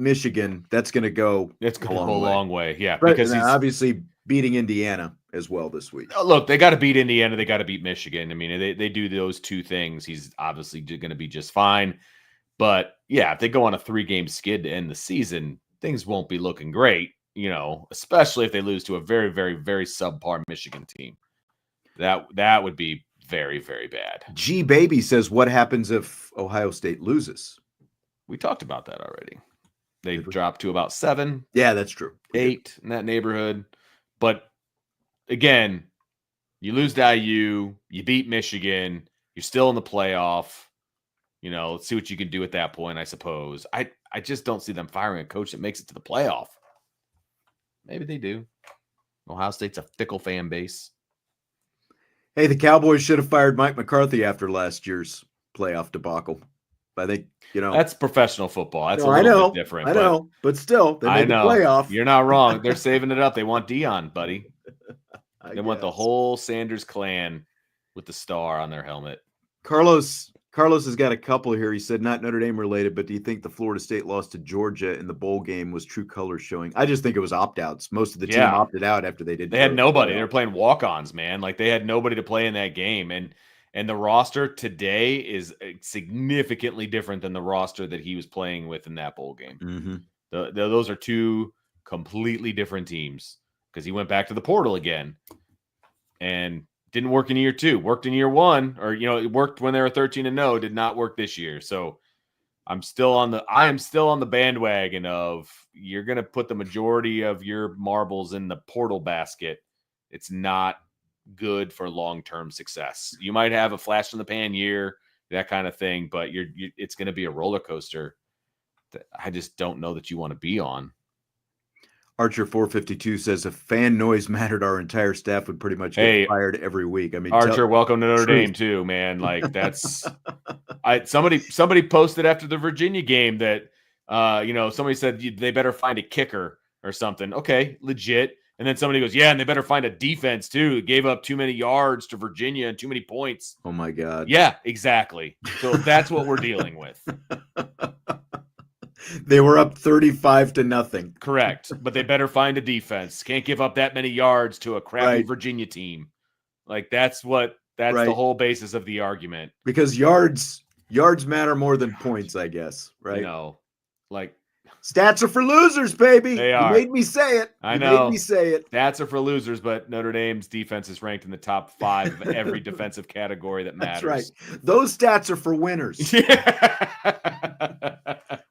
[SPEAKER 1] Michigan, that's going to go
[SPEAKER 2] a long way. Yeah,
[SPEAKER 1] right,
[SPEAKER 2] because he's
[SPEAKER 1] obviously beating Indiana as well this week.
[SPEAKER 2] Look, they got to beat Indiana. They got to beat Michigan. I mean, they do those two things. He's obviously going to be just fine. But yeah, if they go on a 3-game skid to end the season, things won't be looking great, especially if they lose to a very, very, very subpar Michigan team. That would be very, very bad.
[SPEAKER 1] G Baby says, what happens if Ohio State loses?
[SPEAKER 2] We talked about that already. They dropped to about 7.
[SPEAKER 1] Yeah, that's true.
[SPEAKER 2] 8 in that neighborhood. But again, you lose to IU, you beat Michigan, you're still in the playoff. Let's see what you can do at that point, I suppose. I just don't see them firing a coach that makes it to the playoff. Maybe they do. Ohio State's a fickle fan base.
[SPEAKER 1] Hey, the Cowboys should have fired Mike McCarthy after last year's playoff debacle. I think,
[SPEAKER 2] that's professional football. That's a
[SPEAKER 1] little
[SPEAKER 2] bit different.
[SPEAKER 1] I know, but still, they made the playoff.
[SPEAKER 2] You're not wrong. They're saving it up. They want Dion, buddy. They want the whole Sanders clan with the star on their helmet.
[SPEAKER 1] Carlos has got a couple here. He said, not Notre Dame related, but do you think the Florida State loss to Georgia in the bowl game was true colors showing? I just think it was opt-outs. Most of the team opted out after they did.
[SPEAKER 2] They had nobody. They were playing walk-ons, man. Like they had nobody to play in that game. And the roster today is significantly different than the roster that he was playing with in that bowl game.
[SPEAKER 1] Mm-hmm.
[SPEAKER 2] Those are two completely different teams because he went back to the portal again and didn't work in year 2, worked in year 1, or, it worked when they were 13-0, did not work this year. So I am still on the bandwagon of you're going to put the majority of your marbles in the portal basket. It's not good for long-term success. You might have a flash in the pan year, that kind of thing, but it's going to be a roller coaster that I just don't know that you want to be on.
[SPEAKER 1] Archer 452 says if fan noise mattered, our entire staff would pretty much get fired every week. I mean,
[SPEAKER 2] Archer, welcome to Notre Dame too, man. Like that's somebody posted after the Virginia game that somebody said they better find a kicker or something. Okay, legit. And then somebody goes, yeah, and they better find a defense too. It gave up too many yards to Virginia and too many points.
[SPEAKER 1] Oh my God.
[SPEAKER 2] Yeah, exactly. So that's what we're dealing with.
[SPEAKER 1] They were up 35-0.
[SPEAKER 2] Correct. But they better find a defense. Can't give up that many yards to a crappy Virginia team. Like that's the whole basis of the argument.
[SPEAKER 1] Because yards matter more than points, I guess. Right.
[SPEAKER 2] Like
[SPEAKER 1] stats are for losers, baby.
[SPEAKER 2] They are.
[SPEAKER 1] You made me say it.
[SPEAKER 2] I know.
[SPEAKER 1] Made me say it.
[SPEAKER 2] Stats are for losers, but Notre Dame's defense is ranked in the top 5 of every defensive category that matters.
[SPEAKER 1] That's right. Those stats are for winners.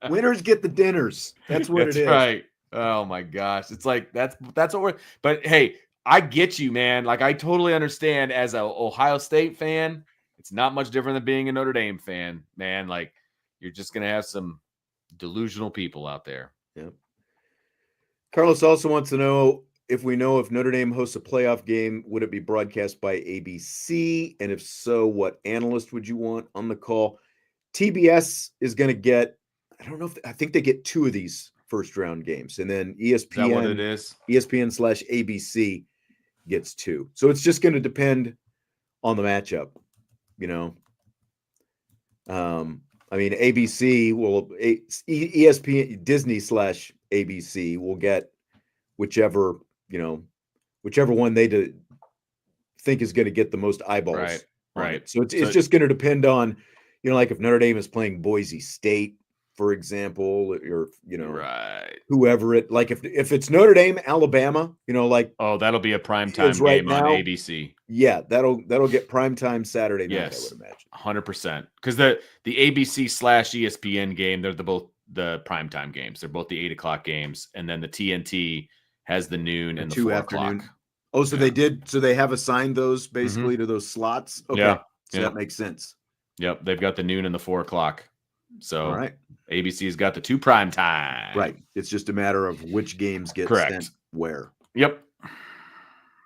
[SPEAKER 1] Winners get the dinners. That's what it is.
[SPEAKER 2] That's right. Oh my gosh. It's like that's what we're. But hey, I get you, man. Like I totally understand as a Ohio State fan. It's not much different than being a Notre Dame fan, man. Like you're just gonna have some delusional people out there.
[SPEAKER 1] Yeah. Carlos also wants to know if Notre Dame hosts a playoff game, would it be broadcast by ABC? And if so, what analyst would you want on the call? TBS is going to get, I think they get 2 of these first round games. And then ESPN,
[SPEAKER 2] Is that what it is?
[SPEAKER 1] ESPN/ABC gets 2. So it's just going to depend on the matchup, I mean, ABC will ESPN Disney/ABC will get whichever one they think is going to get the most eyeballs.
[SPEAKER 2] Right.
[SPEAKER 1] So it's just going to depend on, like if Notre Dame is playing Boise State, for example, or whoever it like if it's Notre Dame, Alabama,
[SPEAKER 2] that'll be a primetime game on ABC.
[SPEAKER 1] Yeah, that'll get primetime Saturday night.
[SPEAKER 2] Yes,
[SPEAKER 1] I would imagine
[SPEAKER 2] 100%. Because the ABC/ESPN game, they're both the primetime games. They're both the 8:00 games, and then the TNT has the noon and the 4 o'clock.
[SPEAKER 1] Oh, so they have assigned those basically to those slots. Okay,
[SPEAKER 2] yeah,
[SPEAKER 1] so that makes sense.
[SPEAKER 2] Yep, they've got the noon and the 4 o'clock. So
[SPEAKER 1] all right.
[SPEAKER 2] ABC's got the 2 prime time.
[SPEAKER 1] Right. It's just a matter of which games get sent where.
[SPEAKER 2] Yep.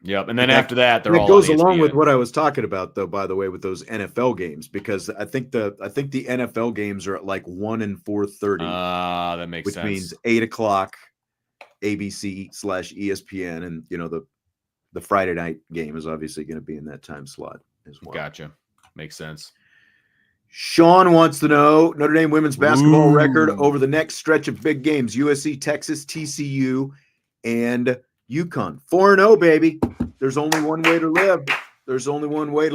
[SPEAKER 2] Yep. And then after that, they're all
[SPEAKER 1] goes
[SPEAKER 2] on
[SPEAKER 1] along with
[SPEAKER 2] ESPN.
[SPEAKER 1] what I was talking about, though, by the way, with those NFL games, because I think the NFL games are at like 1 and 4:30.
[SPEAKER 2] That makes
[SPEAKER 1] which
[SPEAKER 2] sense.
[SPEAKER 1] means 8:00 ABC/ESPN, and the Friday night game is obviously going to be in that time slot as well.
[SPEAKER 2] Gotcha. Makes sense.
[SPEAKER 1] Sean wants to know Notre Dame women's basketball record over the next stretch of big games: USC, Texas, TCU, and UConn. 4-0, baby. There's only one way to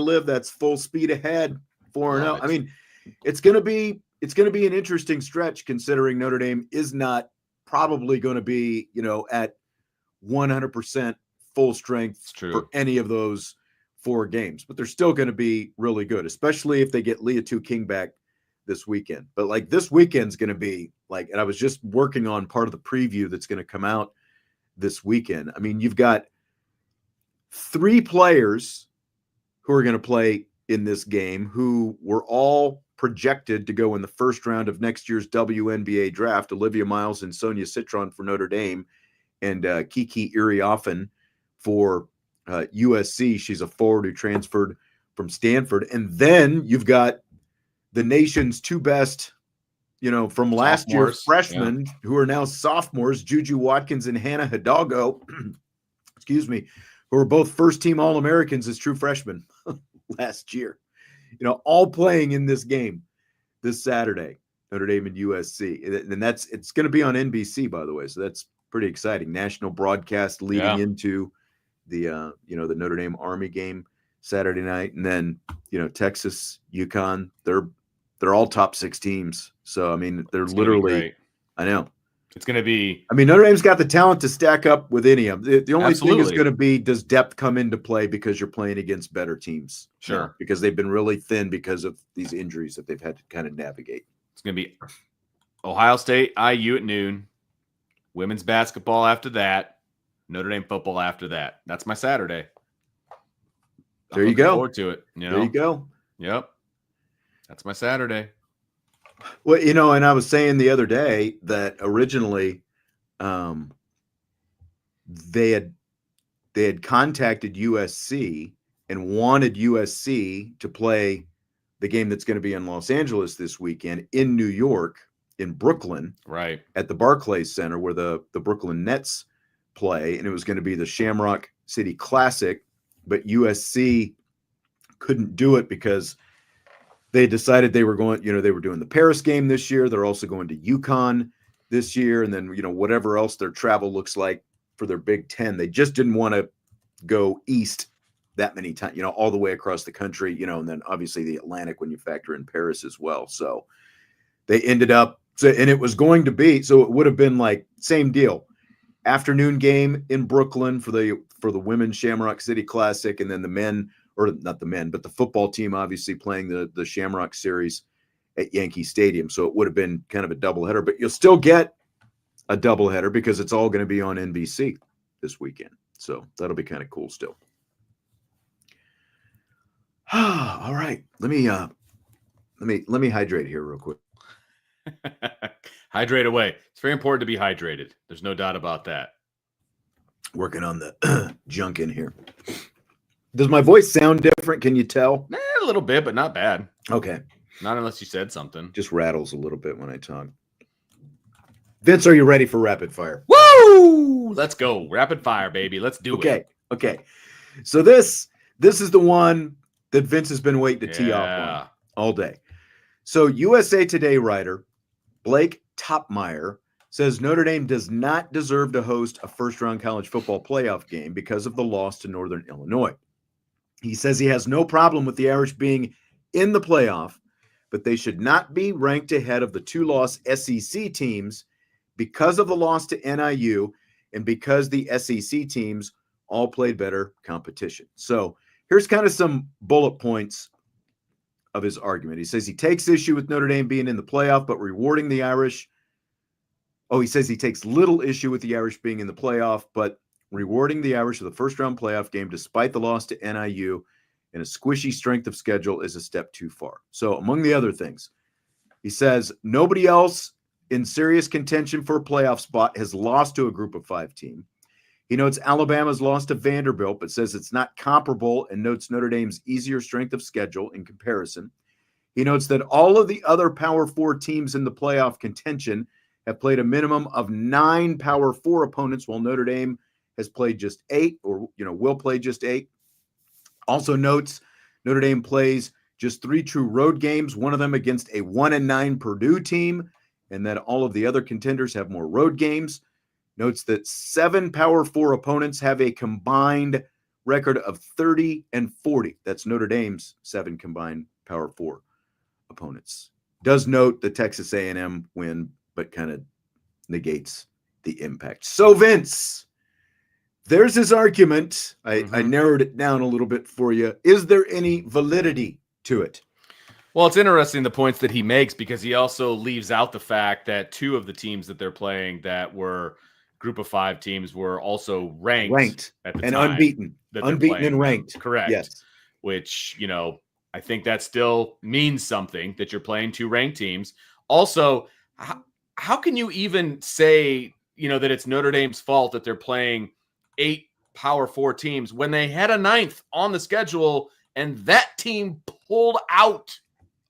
[SPEAKER 1] live. That's full speed ahead. 4-0. I mean, it's going to be an interesting stretch, considering Notre Dame is not probably going to be, at 100% full strength for any of those 4 games, but they're still going to be really good, especially if they get Leah King back this weekend. But like this weekend's going to be like, and I was just working on part of the preview that's going to come out this weekend. I mean, you've got 3 players who are going to play in this game who were all projected to go in the first round of next year's WNBA draft: Olivia Miles and Sonia Citron for Notre Dame, and Kiki Iriafen for USC. She's a forward who transferred from Stanford. And then you've got the nation's 2 best, from last year, freshmen who are now sophomores, Juju Watkins and Hannah Hidalgo, excuse me, who are both first-team All-Americans as true freshmen last year. All playing in this game this Saturday, Notre Dame and USC. And it's going to be on NBC, by the way. So that's pretty exciting. National broadcast leading into the Notre Dame Army game Saturday night. And then, Texas, UConn, they're all top 6 teams. So, I mean, they're literally, I know.
[SPEAKER 2] It's going to be.
[SPEAKER 1] I mean, Notre Dame's got the talent to stack up with any of them. The only thing is going to be, does depth come into play because you're playing against better teams?
[SPEAKER 2] Sure.
[SPEAKER 1] Because they've been really thin because of these injuries that they've had to kind of navigate.
[SPEAKER 2] It's going to be Ohio State, IU at noon, women's basketball after that, Notre Dame football after that. That's my Saturday.
[SPEAKER 1] There you go.
[SPEAKER 2] Forward to it.
[SPEAKER 1] There you go.
[SPEAKER 2] Yep. That's my Saturday.
[SPEAKER 1] Well, and I was saying the other day that originally they had contacted USC and wanted USC to play the game that's going to be in Los Angeles this weekend in New York, in Brooklyn,
[SPEAKER 2] right,
[SPEAKER 1] at the Barclays Center where the Brooklyn Nets play, and it was going to be the Shamrock City Classic, but USC couldn't do it because they decided they were going, they were doing the Paris game this year. They're also going to UConn this year. And then, whatever else their travel looks like for their Big Ten, they just didn't want to go east that many times, all the way across the country, and then obviously the Atlantic when you factor in Paris as well. So they ended up, and it was going to be, so it would have been like same deal. Afternoon game in Brooklyn for the Women's Shamrock City Classic, and then the men, or not the men, but the football team obviously playing the Shamrock Series at Yankee Stadium. So it would have been kind of a doubleheader, but you'll still get a doubleheader because it's all going to be on NBC this weekend. So that'll be kind of cool still. All right. Let me hydrate here real quick.
[SPEAKER 2] Hydrate away. It's very important to be hydrated. There's no doubt about that.
[SPEAKER 1] Working on the junk in here. Does my voice sound different? Can you tell?
[SPEAKER 2] A little bit, but not bad.
[SPEAKER 1] Okay.
[SPEAKER 2] Not unless you said something.
[SPEAKER 1] Just rattles a little bit when I talk. Vince, are you ready for rapid fire?
[SPEAKER 2] Woo! Let's go. Rapid fire, baby. Let's do it.
[SPEAKER 1] Okay. So this is the one that Vince has been waiting to tee off on all day. So USA Today writer Blake Topmeyer says Notre Dame does not deserve to host a first-round college football playoff game because of the loss to Northern Illinois. He says he has no problem with the Irish being in the playoff, but they should not be ranked ahead of the 2-loss SEC teams because of the loss to NIU and because the SEC teams all played better competition. So here's kind of some bullet points of his argument. He says he takes issue with Notre Dame being in the playoff, but rewarding the Irish. Oh, he says he takes little issue with the Irish being in the playoff, but rewarding the Irish with a first-round playoff game despite the loss to NIU and a squishy strength of schedule is a step too far. So among the other things, he says nobody else in serious contention for a playoff spot has lost to a group of 5 team. He notes Alabama's loss to Vanderbilt, but says it's not comparable and notes Notre Dame's easier strength of schedule in comparison. He notes that all of the other Power 4 teams in the playoff contention have played a minimum of 9 Power 4 opponents, while Notre Dame has played just 8, or will play just 8. Also notes Notre Dame plays just 3 true road games, one of them against a 1-9 Purdue team, and that all of the other contenders have more road games. Notes that 7 Power 4 opponents have a combined record of 30-40. That's Notre Dame's 7 combined Power 4 opponents. Does note the Texas A&M win, but kind of negates the impact. So, Vince, there's his argument. I narrowed it down a little bit for you. Is there any validity to it?
[SPEAKER 2] Well, it's interesting the points that he makes, because he also leaves out the fact that 2 of the teams that they're playing that were Group of 5 teams were also ranked at the
[SPEAKER 1] and
[SPEAKER 2] time,
[SPEAKER 1] unbeaten and ranked.
[SPEAKER 2] Correct.
[SPEAKER 1] Yes.
[SPEAKER 2] Which, I think that still means something, that you're playing 2 ranked teams. Also, how can you even say, that it's Notre Dame's fault that they're playing 8 Power 4 teams when they had a 9th on the schedule and that team pulled out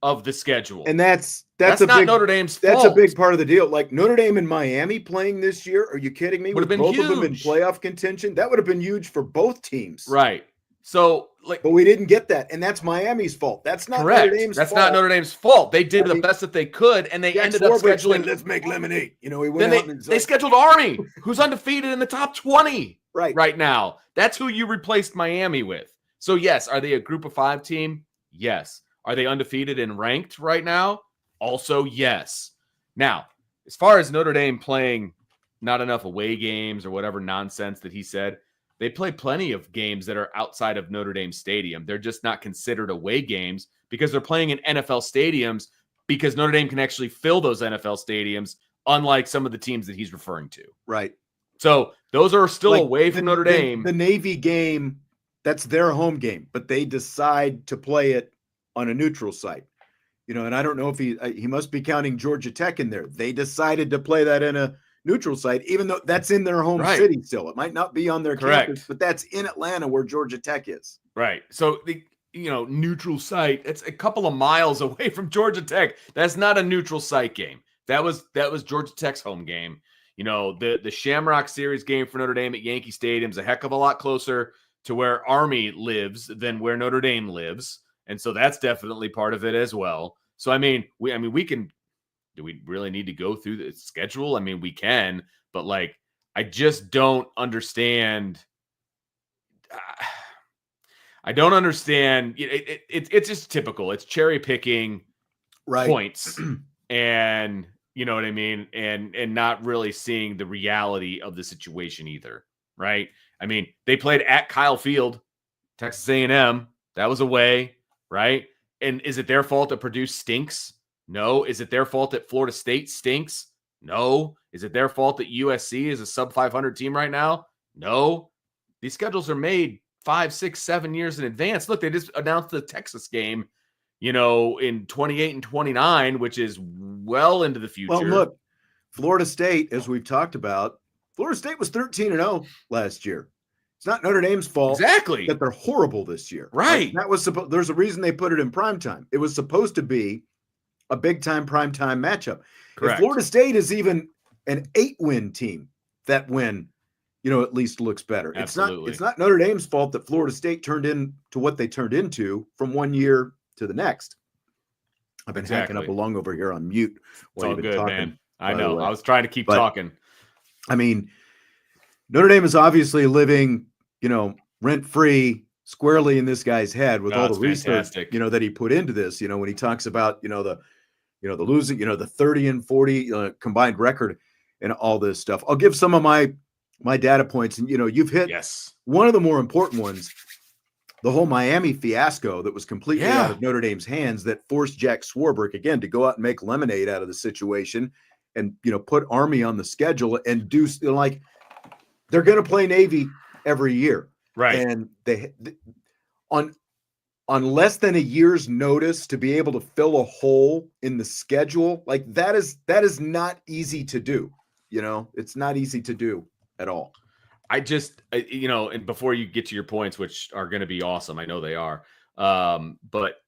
[SPEAKER 2] of the schedule?
[SPEAKER 1] And that's
[SPEAKER 2] not Notre Dame's fault.
[SPEAKER 1] That's a big part of the deal. Like Notre Dame and Miami playing this year. Are you kidding me?
[SPEAKER 2] Would have been
[SPEAKER 1] both
[SPEAKER 2] huge.
[SPEAKER 1] of them in playoff contention. That would have been huge for both teams.
[SPEAKER 2] Right. So,
[SPEAKER 1] but we didn't get that, and that's Miami's fault. That's not
[SPEAKER 2] correct.
[SPEAKER 1] Notre Dame's
[SPEAKER 2] that's
[SPEAKER 1] fault.
[SPEAKER 2] Not Notre Dame's fault. They did the best that they could, and they ended up scheduling.
[SPEAKER 1] Let's make lemonade. He went
[SPEAKER 2] then
[SPEAKER 1] out and
[SPEAKER 2] they scheduled Army, who's undefeated in the top 20 right now. That's who you replaced Miami with. So yes, are they a Group of 5 team? Yes. Are they undefeated and ranked right now? Also, yes. Now, as far as Notre Dame playing not enough away games or whatever nonsense that he said, they play plenty of games that are outside of Notre Dame Stadium. They're just not considered away games because they're playing in NFL stadiums, because Notre Dame can actually fill those NFL stadiums, unlike some of the teams that he's referring to.
[SPEAKER 1] Right.
[SPEAKER 2] So those are still away from Notre Dame.
[SPEAKER 1] The Navy game, that's their home game, but they decide to play it on a neutral site. And I don't know if he must be counting Georgia Tech in there. They decided to play that in a neutral site, even though that's in their home city still. It might not be on their campus, but that's in Atlanta where Georgia Tech is.
[SPEAKER 2] Right. So the neutral site, it's a couple of miles away from Georgia Tech. That's not a neutral site game. That was Georgia Tech's home game. The Shamrock Series game for Notre Dame at Yankee Stadium is a heck of a lot closer to where Army lives than where Notre Dame lives. And so that's definitely part of it as well. So, we can, do we really need to go through the schedule? We can, but I just don't understand. I don't understand. It's just typical. It's cherry picking points and you know what I mean? And not really seeing the reality of the situation either. Right. They played at Kyle Field, Texas A&M. That was away. Right. And is it their fault that Purdue stinks? No. Is it their fault that Florida State stinks? No. Is it their fault that USC is a sub 500 team right now? No. These schedules are made 5, 6, 7 years in advance. Look, they just announced the Texas game, in 28 and 29, which is well into the future.
[SPEAKER 1] Well, look, Florida State, as we've talked about, Florida State was 13-0 last year. It's not Notre Dame's fault that they're horrible this year.
[SPEAKER 2] Right.
[SPEAKER 1] That was there's a reason they put it in primetime. It was supposed to be a big-time primetime matchup.
[SPEAKER 2] Correct.
[SPEAKER 1] If Florida State is even an 8-win team, that win, at least looks better.
[SPEAKER 2] Absolutely.
[SPEAKER 1] It's not Notre Dame's fault that Florida State turned into what they turned into from one year to the next. I've been hacking up along over here on mute.
[SPEAKER 2] It's all good, talking, man. I know. I was trying to keep talking.
[SPEAKER 1] Notre Dame is obviously living, rent-free squarely in this guy's head with all the research, that he put into this, when he talks about, the losing, the 30-40 combined record and all this stuff. I'll give some of my data points, and, you've hit one of the more important ones, the whole Miami fiasco that was completely out of Notre Dame's hands that forced Jack Swarbrick, again, to go out and make lemonade out of the situation and, put Army on the schedule and do they're going to play Navy every year.
[SPEAKER 2] Right.
[SPEAKER 1] And they on less than a year's notice to be able to fill a hole in the schedule, that is not easy to do. It's not easy to do at all.
[SPEAKER 2] and before you get to your points, which are going to be awesome, I know they are. But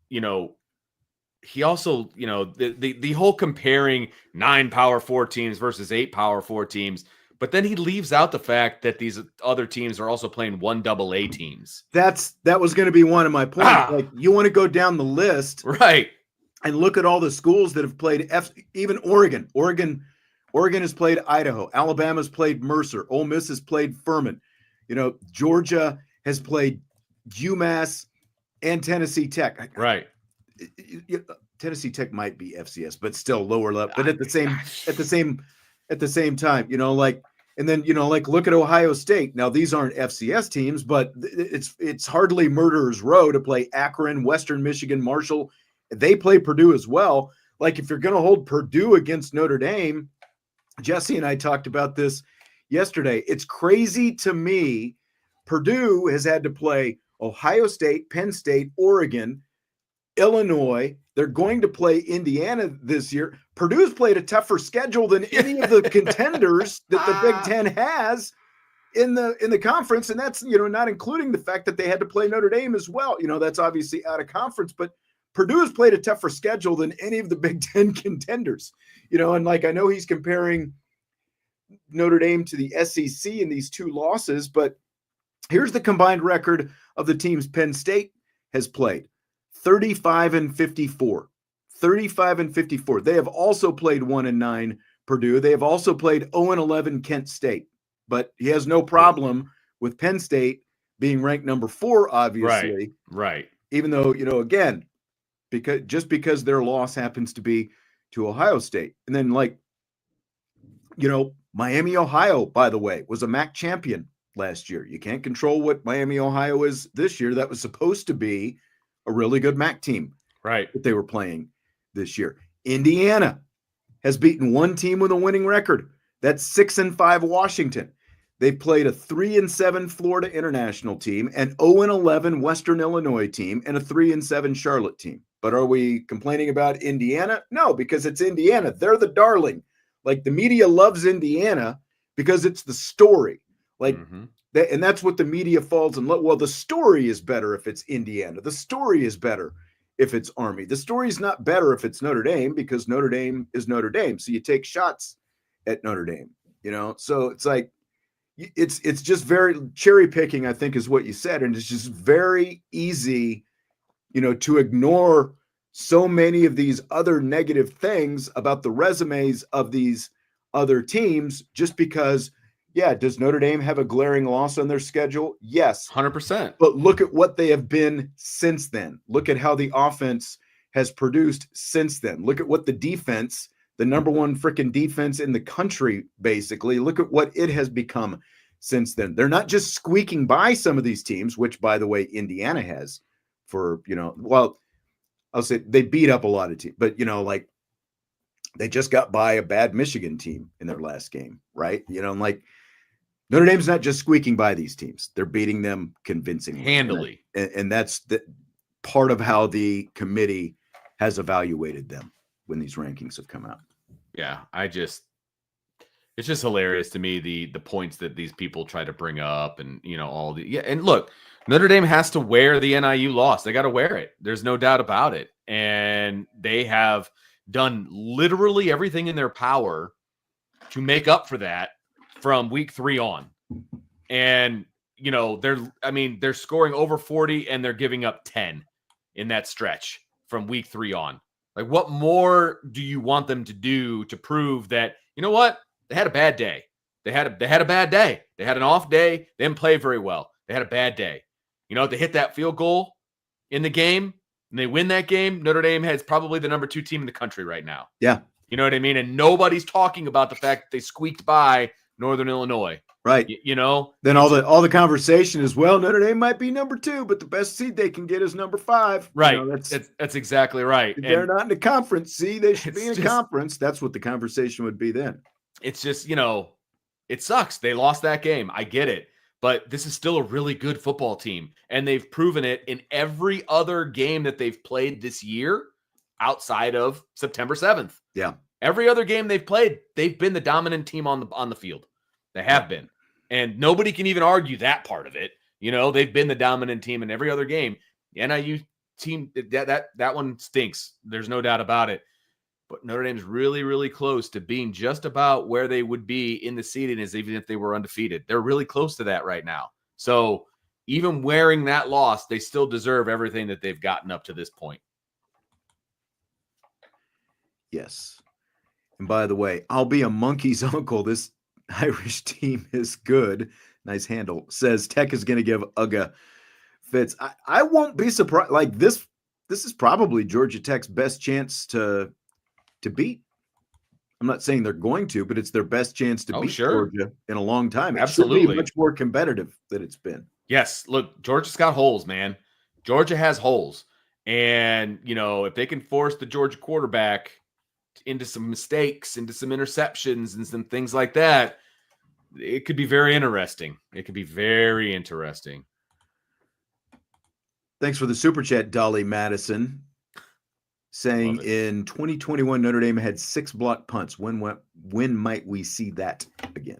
[SPEAKER 2] he also, the whole comparing 9 Power 4 teams versus 8 Power 4 teams, but then he leaves out the fact that these other teams are also playing 1 AA teams. that
[SPEAKER 1] was going to be one of my points. Like, you want to go down the list,
[SPEAKER 2] right,
[SPEAKER 1] and look at all the schools that have played even Oregon. Oregon has played Idaho. Alabama's played Mercer. Ole Miss has played Furman. Georgia has played UMass and Tennessee Tech.
[SPEAKER 2] Right.
[SPEAKER 1] Tennessee Tech might be FCS, but still lower level. But at the same time, and then look at Ohio State. Now, these aren't FCS teams, but it's hardly murderer's row to play Akron, Western Michigan, Marshall. They play Purdue as well. Like, if you're going to hold Purdue against Notre Dame, Jesse and I talked about this yesterday. It's crazy to me. Purdue has had to play Ohio State, Penn State, Oregon, Illinois. They're going to play Indiana this year. Purdue's played a tougher schedule than any of the contenders that the Big Ten has in the conference. And that's, not including the fact that they had to play Notre Dame as well. That's obviously out of conference, but Purdue has played a tougher schedule than any of the Big Ten contenders, and I know he's comparing Notre Dame to the SEC in these 2 losses, but here's the combined record of the teams Penn State has played: 35-54. 35-54. They have also played 1-9 Purdue. They have also played 0-11 Kent State, but he has no problem with Penn State being ranked number 4, obviously.
[SPEAKER 2] Right.
[SPEAKER 1] Even though, again, because their loss happens to be to Ohio State. And then, Miami, Ohio, by the way, was a MAC champion last year. You can't control what Miami, Ohio is this year. That was supposed to be a really good MAC team,
[SPEAKER 2] right,
[SPEAKER 1] that they were playing this year. Indiana has beaten 1 team with a winning record. That's 6-5 Washington. They played a 3-7 Florida International team, an 0-11 Western Illinois team, and a 3-7 Charlotte team. But are we complaining about Indiana? No, because it's Indiana. They're the darling. Like, the media loves Indiana because it's the story. And that's what the media falls in love. Well, the story is better if it's Indiana. The story is better if it's Army. The story is not better if it's Notre Dame, because Notre Dame is Notre Dame. So you take shots at Notre Dame, So it's like, it's just very cherry picking, I think, is what you said. And it's just very easy, to ignore so many of these other negative things about the resumes of these other teams, just because, does Notre Dame have a glaring loss on their schedule? Yes.
[SPEAKER 2] 100%.
[SPEAKER 1] But look at what they have been since then. Look at how the offense has produced since then. Look at what the defense, the number 1 freaking defense in the country, basically, look at what it has become since then. They're not just squeaking by some of these teams, which, by the way, Indiana has for, I'll say they beat up a lot of teams, but, they just got by a bad Michigan team in their last game, right? Notre Dame's not just squeaking by these teams. They're beating them convincingly.
[SPEAKER 2] Handily.
[SPEAKER 1] And that's the part of how the committee has evaluated them when these rankings have come out.
[SPEAKER 2] Yeah, it's just hilarious to me, the points that these people try to bring up, and and look, Notre Dame has to wear the NIU loss. They got to wear it. There's no doubt about it. And they have done literally everything in their power to make up for that from week 3 on. And they're scoring over 40 and they're giving up 10 in that stretch from week 3 on. Like, what more do you want them to do to prove that, what? They had a bad day. They had a bad day. They had an off day. They didn't play very well. They had a bad day. If they hit that field goal in the game and they win that game, Notre Dame has probably the number 2 team in the country right now.
[SPEAKER 1] Yeah.
[SPEAKER 2] You know what I mean? And nobody's talking about the fact that they squeaked by Northern Illinois.
[SPEAKER 1] Right.
[SPEAKER 2] Then
[SPEAKER 1] all the conversation is, well, Notre Dame might be number 2, but the best seed they can get is number 5.
[SPEAKER 2] Right. That's exactly right.
[SPEAKER 1] They're not in the conference. See, they should be in a conference. That's what the conversation would be then.
[SPEAKER 2] It's just, it sucks. They lost that game. I get it. But this is still a really good football team. And they've proven it in every other game that they've played this year outside of September 7th.
[SPEAKER 1] Yeah.
[SPEAKER 2] Every other game they've played, they've been the dominant team on the field. They have been. And nobody can even argue that part of it. They've been the dominant team in every other game. The NIU team, that one stinks. There's no doubt about it. But Notre Dame's really, really close to being just about where they would be in the seeding as even if they were undefeated. They're really close to that right now. So even wearing that loss, they still deserve everything that they've gotten up to this point.
[SPEAKER 1] Yes. And by the way, I'll be a monkey's uncle. This Irish team is good. Nice handle. Says Tech is going to give Uga fits. I won't be surprised. Like this is probably Georgia Tech's best chance to beat. I'm not saying they're going to, but it's their best chance to beat Georgia in a long time. It
[SPEAKER 2] Absolutely.
[SPEAKER 1] should be much more competitive than it's been.
[SPEAKER 2] Yes. Look, Georgia's got holes, man. Georgia has holes. And, if they can force the Georgia quarterback into some mistakes, into some interceptions and some things like that, it could be very interesting. It could be very interesting.
[SPEAKER 1] Thanks for the super chat, Dolly Madison. Saying in 2021, Notre Dame had 6 block punts. When might we see that again?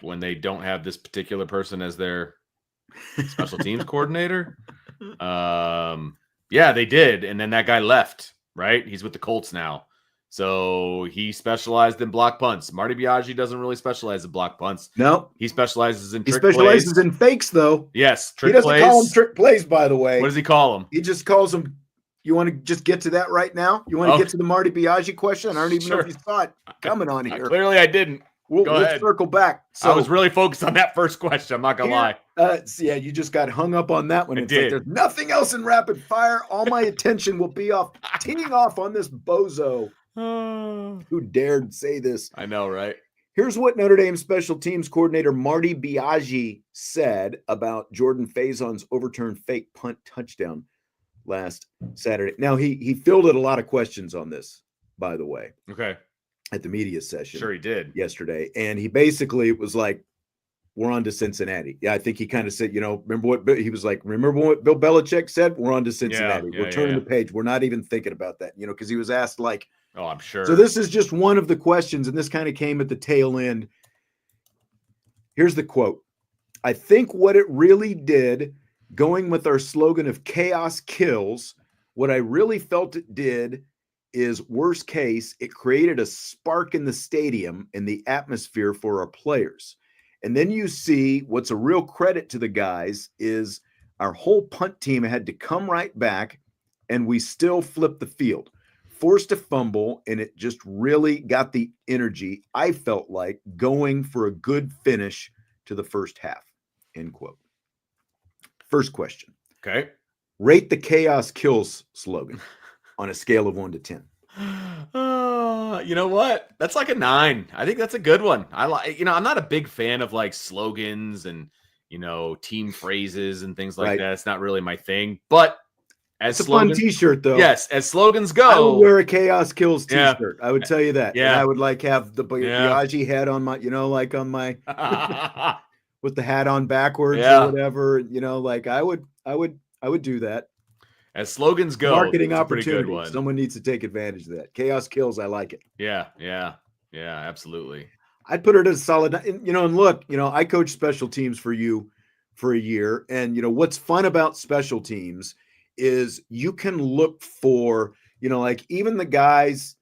[SPEAKER 2] When they don't have this particular person as their special teams coordinator. Yeah, they did. And then that guy left, right? He's with the Colts now. So he specialized in block punts. Marty Biaggi doesn't really specialize in block punts.
[SPEAKER 1] No.
[SPEAKER 2] He specializes in trick
[SPEAKER 1] specializes
[SPEAKER 2] plays.
[SPEAKER 1] in fakes, though.
[SPEAKER 2] Yes,
[SPEAKER 1] trick plays. He doesn't call them trick plays, by the way.
[SPEAKER 2] What does he call them?
[SPEAKER 1] He just calls them. You want to just get to that right now? You want to get to the Marty Biaggi question? I don't even know if you saw it coming on here.
[SPEAKER 2] Clearly, I didn't.
[SPEAKER 1] We'll circle back.
[SPEAKER 2] So I was really focused on that first question. I'm not going to lie.
[SPEAKER 1] Yeah, you just got hung up on that one.
[SPEAKER 2] It's like
[SPEAKER 1] there's nothing else in rapid fire. All my attention will be teeing off on this bozo. Who dared say this?
[SPEAKER 2] I know, right?
[SPEAKER 1] Here's what Notre Dame special teams coordinator Marty Biaggi said about Jordan Faison's overturned fake punt touchdown last Saturday. Now, he fielded a lot of questions on this, by the way.
[SPEAKER 2] Okay.
[SPEAKER 1] At the media session.
[SPEAKER 2] Sure he did.
[SPEAKER 1] Yesterday. And he basically was like, we're on to Cincinnati. Yeah, I think he kind of said, remember what Bill Belichick said? We're on to Cincinnati. We're turning the page. We're not even thinking about that, because he was asked like,
[SPEAKER 2] oh, I'm sure.
[SPEAKER 1] So this is just one of the questions, and this kind of came at the tail end. Here's the quote. I think what it really did, going with our slogan of chaos kills, what I really felt it did is, worst case, it created a spark in the stadium and the atmosphere for our players. And then you see what's a real credit to the guys is our whole punt team had to come right back, and we still flipped the field. Forced a fumble, and it just really got the energy, I felt like, going for a good finish to the first half, end quote. First question.
[SPEAKER 2] Okay.
[SPEAKER 1] Rate the chaos kills slogan on a scale of 1 to 10.
[SPEAKER 2] You know what? That's like a 9. I think that's a good one. I'm not a big fan of like slogans and, team phrases and things like that. It's not really my thing, but
[SPEAKER 1] it's a fun t-shirt, though.
[SPEAKER 2] Yes, as slogans go.
[SPEAKER 1] I would wear a Chaos Kills t-shirt. I would tell you that.
[SPEAKER 2] Yeah.
[SPEAKER 1] And I would have the Biaggi head on my, like on my, with the hat on backwards or whatever. I would do that.
[SPEAKER 2] As slogans go,
[SPEAKER 1] marketing opportunity. Someone needs to take advantage of that. Chaos Kills. I like it.
[SPEAKER 2] Yeah, absolutely.
[SPEAKER 1] I'd put it as solid. And look, I coached special teams for you for a year. And, what's fun about special teams is you can look for, like even the guys,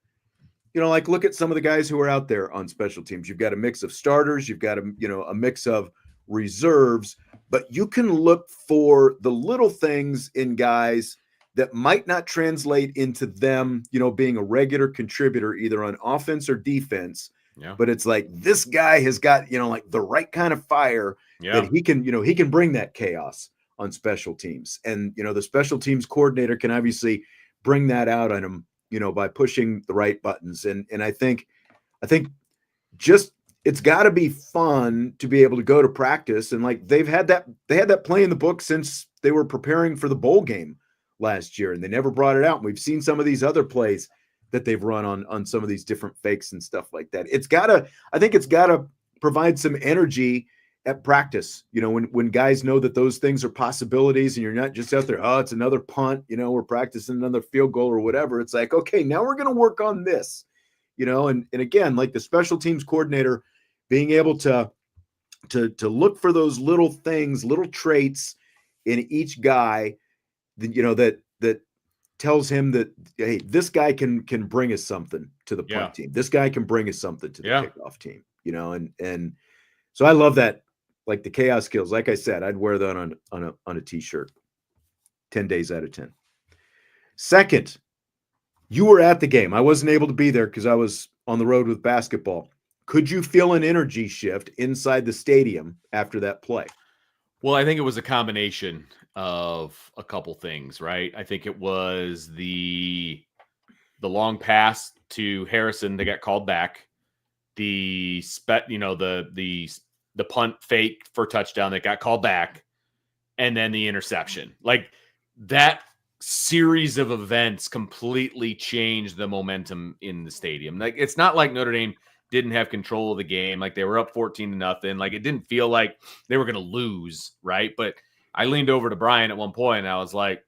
[SPEAKER 1] like look at some of the guys who are out there on special teams. You've got a mix of starters, you've got a mix of reserves, but you can look for the little things in guys that might not translate into them, being a regular contributor either on offense or defense.
[SPEAKER 2] Yeah.
[SPEAKER 1] But it's like this guy has got, like the right kind of fire that he can bring that chaos on special teams. And, the special teams coordinator can obviously bring that out on him, by pushing the right buttons. And I think just, it's got to be fun to be able to go to practice. And like they had that play in the book since they were preparing for the bowl game last year, and they never brought it out. And we've seen some of these other plays that they've run on some of these different fakes and stuff like that. I think it's gotta provide some energy at practice, when guys know that those things are possibilities and you're not just out there, oh, it's another punt, we're practicing another field goal or whatever. It's like, okay, now we're going to work on this, and again, like the special teams coordinator being able to look for those little things, little traits in each guy, that tells him that, hey, this guy can bring us something to the punt team. This guy can bring us something to the kickoff team, and so I love that, like the chaos skills. Like I said, I'd wear that on a t-shirt 10 days out of 10. Second, you were at the game. I wasn't able to be there because I was on the road with basketball. Could you feel an energy shift inside the stadium after that play?
[SPEAKER 2] Well, I think it was a combination of a couple things, right? I think it was the long pass to Harrison that got called back, the punt fake for touchdown that got called back, and then the interception. Like that series of events completely changed the momentum in the stadium. Like it's not like Notre Dame didn't have control of the game. Like they were up 14-0. Like it didn't feel like they were going to lose, right? But I leaned over to Brian at one point and I was like,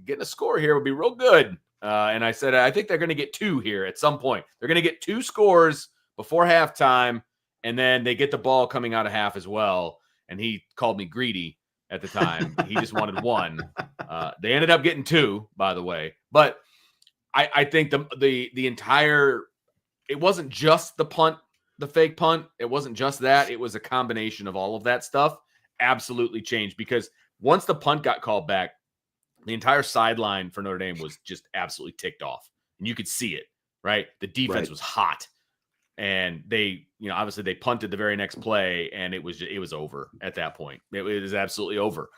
[SPEAKER 2] getting a score here would be real good. And I said, I think they're going to get 2 here at some point. They're going to get 2 scores before halftime, and then they get the ball coming out of half as well. And he called me greedy at the time. He just wanted 1. They ended up getting 2, by the way. But I think the entire – it wasn't just the punt, the fake punt. It wasn't just that. It was a combination of all of that stuff. Absolutely changed because once the punt got called back, the entire sideline for Notre Dame was just absolutely ticked off. And you could see it, right? The defense was hot. And they, obviously they punted the very next play and it was over at that point. It was absolutely over.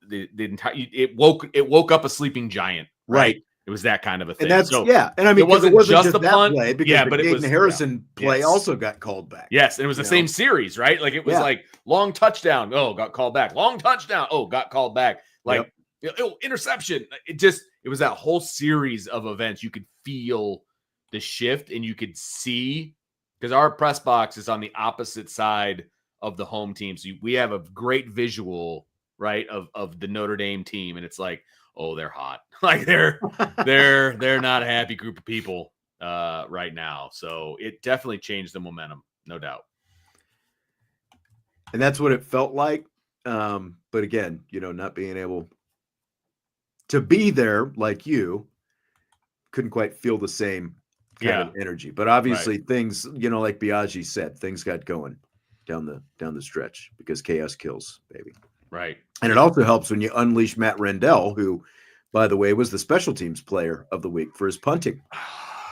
[SPEAKER 2] The entire it woke up a sleeping giant, right? It was that kind of a thing.
[SPEAKER 1] And that's and I mean, it wasn't just the punt play because
[SPEAKER 2] but
[SPEAKER 1] the
[SPEAKER 2] it was
[SPEAKER 1] Harrison play also got called back.
[SPEAKER 2] Yes, and it was the same series, right? Like it was like long touchdown, got called back. Long touchdown, got called back. Like interception. It was that whole series of events. You could feel the shift and you could see because our press box is on the opposite side of the home team. So we have a great visual, right, of the Notre Dame team, and it's like, oh, they're hot. Like they're not a happy group of people right now. So it definitely changed the momentum, no doubt.
[SPEAKER 1] And that's what it felt like. But again, not being able to be there like you, couldn't quite feel the same kind of energy. But obviously things, like Biaggi said, things got going down the stretch because chaos kills, baby.
[SPEAKER 2] Right.
[SPEAKER 1] And it also helps when you unleash Matt Rendell, who, by the way, was the special teams player of the week for his punting.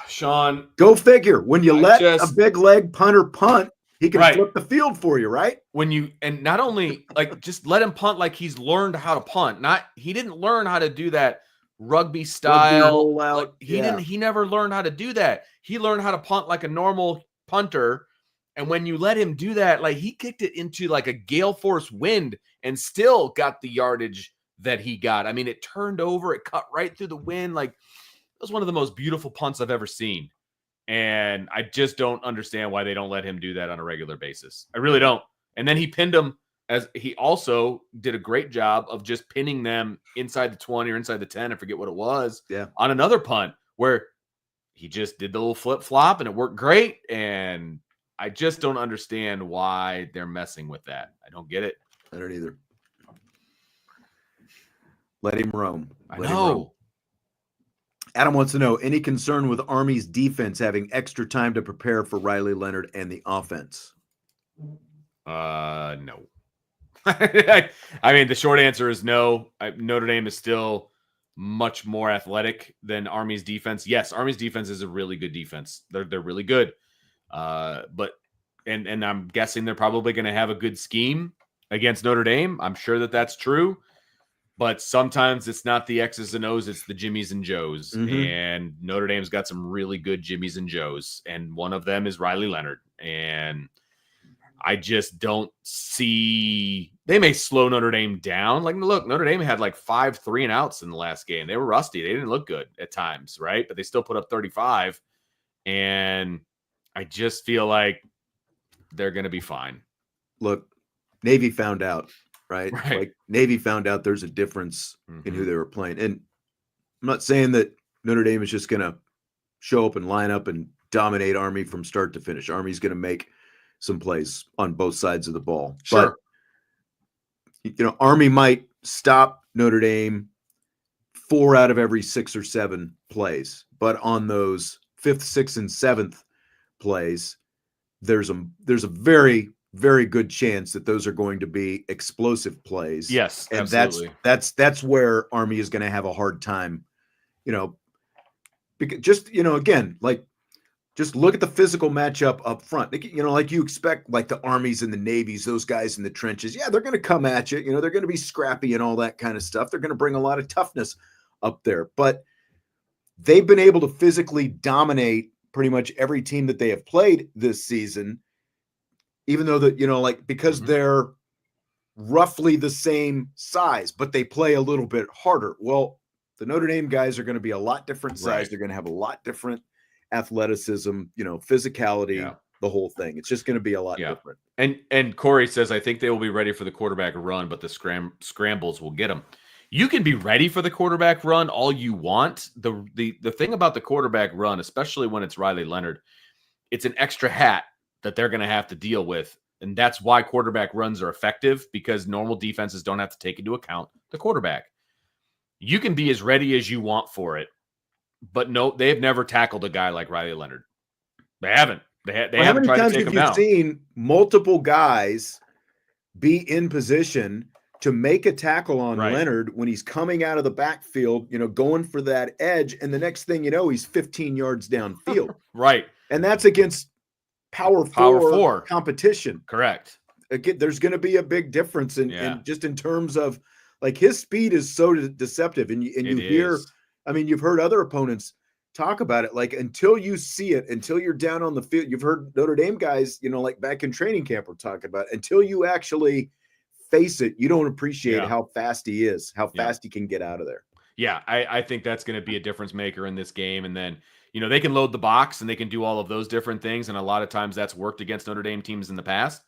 [SPEAKER 2] Sean,
[SPEAKER 1] go figure. When you let a big leg punter punt, he can flip the field for you, right?
[SPEAKER 2] And not only just let him punt like he's learned how to punt. He didn't learn how to do that rugby style. He never learned how to do that. He learned how to punt like a normal punter. And when you let him do that, like he kicked it into like a gale force wind and still got the yardage that he got. I mean, it turned over, it cut right through the wind. Like it was one of the most beautiful punts I've ever seen. And I just don't understand why they don't let him do that on a regular basis. I really don't. And then he pinned them as he also did a great job of just pinning them inside the 20 or inside the 10. I forget what it was on another punt where he just did the little flip flop and it worked great. And I just don't understand why they're messing with that. I don't get it.
[SPEAKER 1] I don't either. Let him roam.
[SPEAKER 2] I know.
[SPEAKER 1] Adam wants to know, any concern with Army's defense having extra time to prepare for Riley Leonard and the offense?
[SPEAKER 2] No. I mean, the short answer is no. Notre Dame is still much more athletic than Army's defense. Yes, Army's defense is a really good defense. They're really good. But I'm guessing they're probably going to have a good scheme against Notre Dame. I'm sure that that's true. But sometimes it's not the X's and O's, it's the Jimmies and Joes. Mm-hmm. And Notre Dame's got some really good Jimmies and Joes. And one of them is Riley Leonard. And I just don't see – they may slow Notre Dame down. Like, look, Notre Dame had like 5 3-and-outs in the last game. They were rusty. They didn't look good at times, right? But they still put up 35. And I just feel like they're going to be fine.
[SPEAKER 1] Look, Navy found out. Right. Like Navy found out there's a difference in who they were playing. And I'm not saying that Notre Dame is just going to show up and line up and dominate Army from start to finish. Army's going to make some plays on both sides of the ball.
[SPEAKER 2] Sure.
[SPEAKER 1] But, Army might stop Notre Dame 4 out of every 6 or 7 plays. But on those 5th, 6th, and 7th plays, there's a very, very good chance that those are going to be explosive plays.
[SPEAKER 2] Yes,
[SPEAKER 1] and
[SPEAKER 2] absolutely.
[SPEAKER 1] that's where Army is going to have a hard time, because again, like, just look at the physical matchup up front. Like you expect, like the Armies and the Navies, those guys in the trenches. Yeah, they're going to come at you. They're going to be scrappy and all that kind of stuff. They're going to bring a lot of toughness up there. But they've been able to physically dominate pretty much every team that they have played this season, even though because they're roughly the same size, but they play a little bit harder. Well, the Notre Dame guys are going to be a lot different size.
[SPEAKER 2] Right.
[SPEAKER 1] They're going to have a lot different athleticism, physicality, the whole thing. It's just going to be a lot different.
[SPEAKER 2] And Corey says, I think they will be ready for the quarterback run, but the scrambles will get them. You can be ready for the quarterback run all you want. The thing about the quarterback run, especially when it's Riley Leonard, it's an extra hat that they're going to have to deal with. And that's why quarterback runs are effective, because normal defenses don't have to take into account the quarterback. You can be as ready as you want for it, but no, they have never tackled a guy like Riley Leonard. They haven't. They haven't tried to take him down.
[SPEAKER 1] How many times have you seen multiple guys be in position to make a tackle on Leonard when he's coming out of the backfield, going for that edge, and the next thing you know, he's 15 yards downfield.
[SPEAKER 2] Right.
[SPEAKER 1] And that's against power four competition.
[SPEAKER 2] Correct.
[SPEAKER 1] Again, there's going to be a big difference in just in terms of, like, his speed is so deceptive. And you hear, I mean, you've heard other opponents talk about it. Like, until you see it, until you're down on the field, you've heard Notre Dame guys, like back in training camp were talking about it. Until you actually face it, you don't appreciate how fast he is, how fast he can get out of there.
[SPEAKER 2] Yeah, I think that's going to be a difference maker in this game. And then, they can load the box and they can do all of those different things. And a lot of times that's worked against Notre Dame teams in the past.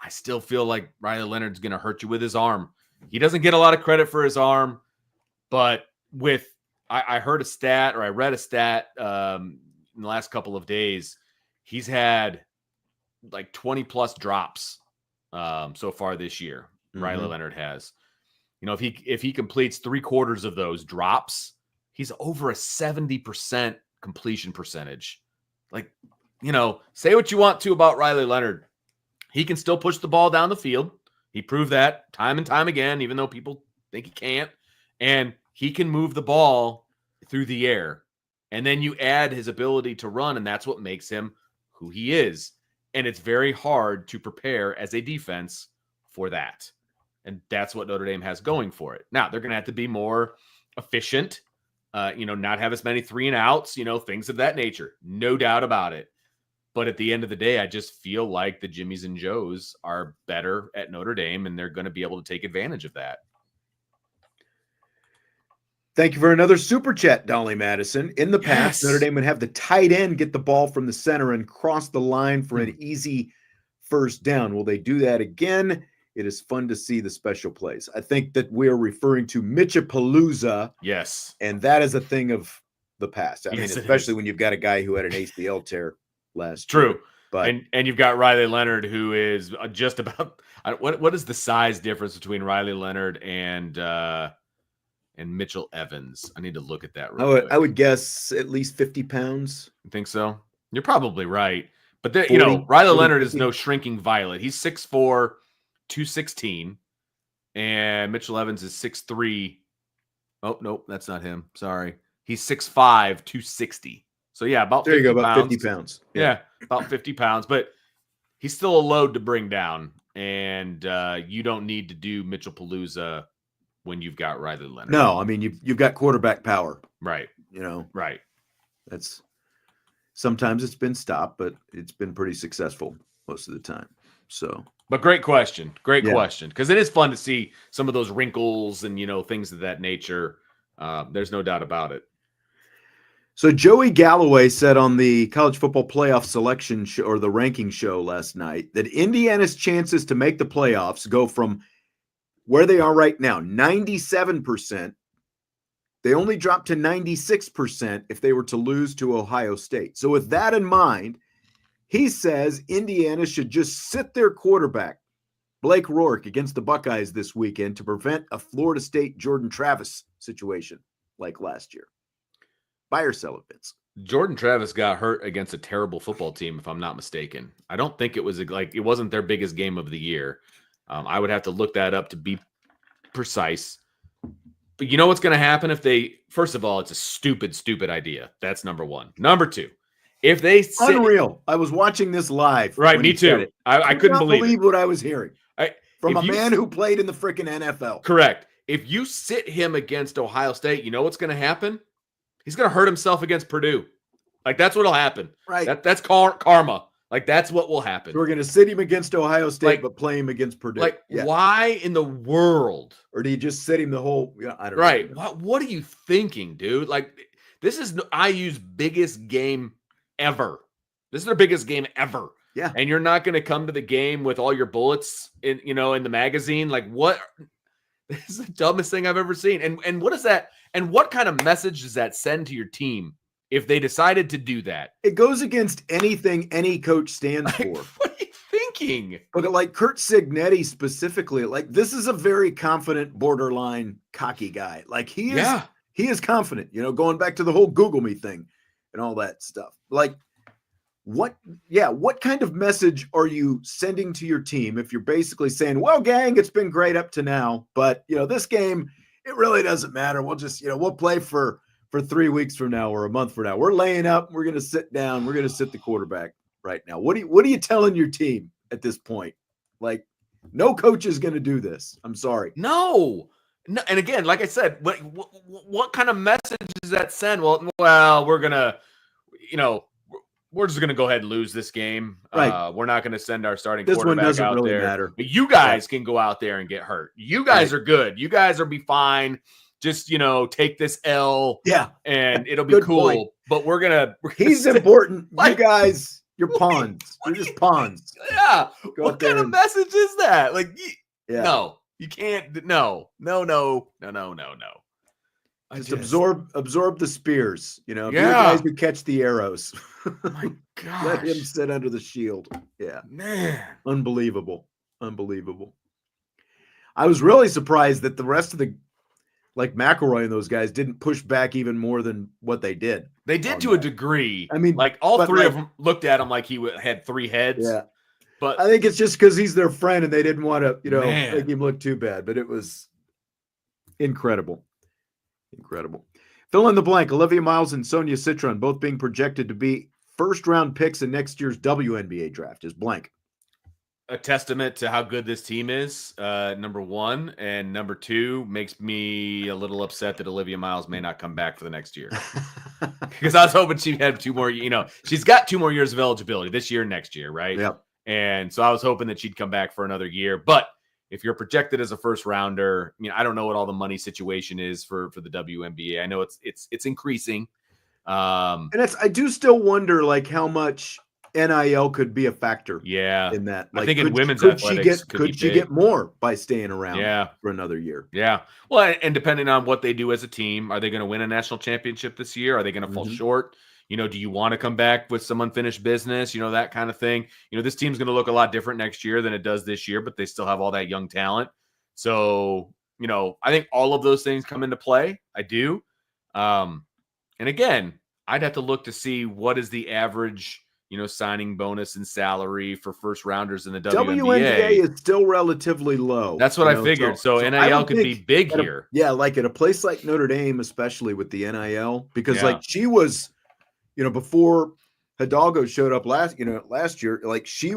[SPEAKER 2] I still feel like Riley Leonard's going to hurt you with his arm. He doesn't get a lot of credit for his arm, but I heard a stat, or I read a stat in the last couple of days. He's had like 20 plus drops so far this year. Mm-hmm. Riley Leonard has. If he completes 3/4 of those drops, he's over a 70% completion percentage. Like, say what you want to about Riley Leonard. He can still push the ball down the field. He proved that time and time again, even though people think he can't. And he can move the ball through the air. And then you add his ability to run, and that's what makes him who he is. And it's very hard to prepare as a defense for that. And that's what Notre Dame has going for it. Now, they're going to have to be more efficient, not have as many 3-and-outs, things of that nature. No doubt about it. But at the end of the day, I just feel like the Jimmies and Joes are better at Notre Dame, and they're going to be able to take advantage of that.
[SPEAKER 1] Thank you for another super chat, Dolly Madison. In the past, Notre Dame would have the tight end get the ball from the center and cross the line for an easy first down. Will they do that again? It is fun to see the special plays. I think that we're referring to Mitchapalooza.
[SPEAKER 2] Yes.
[SPEAKER 1] And that is a thing of the past. I mean, especially when you've got a guy who had an ACL tear last year.
[SPEAKER 2] True. But and you've got Riley Leonard, who is just about what is the size difference between Riley Leonard and Mitchell Evans? I need to look at that real quick.
[SPEAKER 1] I would guess at least 50 pounds.
[SPEAKER 2] You think so? You're probably right. But Riley Leonard is no shrinking violet. He's 6'4", 216, and Mitchell Evans is 6'3". Oh, nope, that's not him. Sorry. He's 6'5", 260. So yeah, about 50
[SPEAKER 1] about
[SPEAKER 2] pounds.
[SPEAKER 1] 50 pounds.
[SPEAKER 2] Yeah, about 50 pounds. But he's still a load to bring down, and you don't need to do Mitchapalooza when you've got Riley Leonard.
[SPEAKER 1] No, I mean you've got quarterback power.
[SPEAKER 2] Right. Right.
[SPEAKER 1] That's sometimes it's been stopped, but it's been pretty successful most of the time. So,
[SPEAKER 2] but great question. Great question. Because it is fun to see some of those wrinkles and things of that nature. There's no doubt about it.
[SPEAKER 1] So Joey Galloway said on the college football playoff selection show, or the ranking show last night, that Indiana's chances to make the playoffs go from where they are right now, 97%, They only drop to 96% if they were to lose to Ohio State. So with that in mind, he says Indiana should just sit their quarterback, Blake Rourke, against the Buckeyes this weekend to prevent a Florida State Jordan Travis situation like last year. Buy or sell it, Vince?
[SPEAKER 2] Jordan Travis got hurt against a terrible football team, if I'm not mistaken. I don't think it wasn't their biggest game of the year. I would have to look that up to be precise. But you know what's going to happen if first of all, it's a stupid idea. That's number one. Number two, if they
[SPEAKER 1] unreal. I was watching this live.
[SPEAKER 2] Right, me too. I couldn't believe
[SPEAKER 1] what I was hearing from a man who played in the freaking NFL.
[SPEAKER 2] Correct. If you sit him against Ohio State, you know what's going to happen? He's going to hurt himself against Purdue. Like, that's what'll happen.
[SPEAKER 1] Right.
[SPEAKER 2] That's karma. Like, that's what will happen.
[SPEAKER 1] So we're going to sit him against Ohio State, but play him against Purdue.
[SPEAKER 2] Like, why in the world?
[SPEAKER 1] Or do you just sit him the whole? I don't know.
[SPEAKER 2] Right. What are you thinking, dude? Like, this is IU's biggest game ever. This is their biggest game ever.
[SPEAKER 1] Yeah.
[SPEAKER 2] And you're not going to come to the game with all your bullets in the magazine. Like, what? This is the dumbest thing I've ever seen. And what is that? And what kind of message does that send to your team if they decided to do that?
[SPEAKER 1] It goes against anything any coach stands for.
[SPEAKER 2] What are you thinking?
[SPEAKER 1] But like Kurt Cignetti specifically, like this is a very confident, borderline cocky guy. Like he is confident, going back to the whole Google me thing and all that stuff. Like what kind of message are you sending to your team if you're basically saying, well, gang, it's been great up to now, but this game, it really doesn't matter. We'll just, we'll play for 3 weeks from now or a month from now. We're laying up. We're going to sit down. We're going to sit the quarterback right now. What are you telling your team at this point? Like, no coach is going to do this. I'm sorry.
[SPEAKER 2] No. And again, like I said, what kind of message does that send? Well, we're going to, we're just going to go ahead and lose this game.
[SPEAKER 1] Right.
[SPEAKER 2] We're not going to send our starting
[SPEAKER 1] this
[SPEAKER 2] quarterback
[SPEAKER 1] one doesn't
[SPEAKER 2] out
[SPEAKER 1] really
[SPEAKER 2] there.
[SPEAKER 1] Matter.
[SPEAKER 2] But you guys can go out there and get hurt. You guys are good. You guys will be fine. Just, take this L.
[SPEAKER 1] Yeah.
[SPEAKER 2] And it'll be cool.
[SPEAKER 1] Point.
[SPEAKER 2] But we're gonna
[SPEAKER 1] He's important. You guys, you're pawns. You're just pawns.
[SPEAKER 2] Yeah. What kind of message is that? Like, no, you can't. No.
[SPEAKER 1] Just absorb the spears. Be the guys who catch the arrows.
[SPEAKER 2] Oh my gosh.
[SPEAKER 1] Let him sit under the shield. Yeah.
[SPEAKER 2] Man.
[SPEAKER 1] Unbelievable. I was really surprised that the rest of the McElroy and those guys didn't push back even more than what they did.
[SPEAKER 2] They did to a degree.
[SPEAKER 1] I mean,
[SPEAKER 2] like all three of them looked at him like he had three heads.
[SPEAKER 1] Yeah.
[SPEAKER 2] But
[SPEAKER 1] I think it's just because he's their friend and they didn't want to, make him look too bad. But it was incredible. Fill in the blank. Olivia Miles and Sonia Citron both being projected to be first-round picks in next year's WNBA draft is blank.
[SPEAKER 2] A testament to how good this team is, number one. And number two, makes me a little upset that Olivia Miles may not come back for the next year. Because I was hoping she had 2 more, she's got 2 more years of eligibility this year and next year, right?
[SPEAKER 1] Yep.
[SPEAKER 2] And so I was hoping that she'd come back for another year. But if you're projected as a first rounder, I don't know what all the money situation is for the WNBA. I know it's increasing.
[SPEAKER 1] And I do still wonder how much NIL could be a factor.
[SPEAKER 2] Yeah.
[SPEAKER 1] In that.
[SPEAKER 2] I think in women's athletics
[SPEAKER 1] could she get more by staying around for another year?
[SPEAKER 2] Yeah. Well, and depending on what they do as a team, are they going to win a national championship this year? Are they going to fall short? Do you want to come back with some unfinished business? That kind of thing. This team's going to look a lot different next year than it does this year, but they still have all that young talent. So, I think all of those things come into play. I do. And again, I'd have to look to see what is the average, signing bonus and salary for first rounders in the WNBA.
[SPEAKER 1] WNBA is still relatively low.
[SPEAKER 2] That's what I figured. So NIL could be big here.
[SPEAKER 1] Like at a place like Notre Dame, especially with the NIL, because she was, before Hidalgo showed up last year, she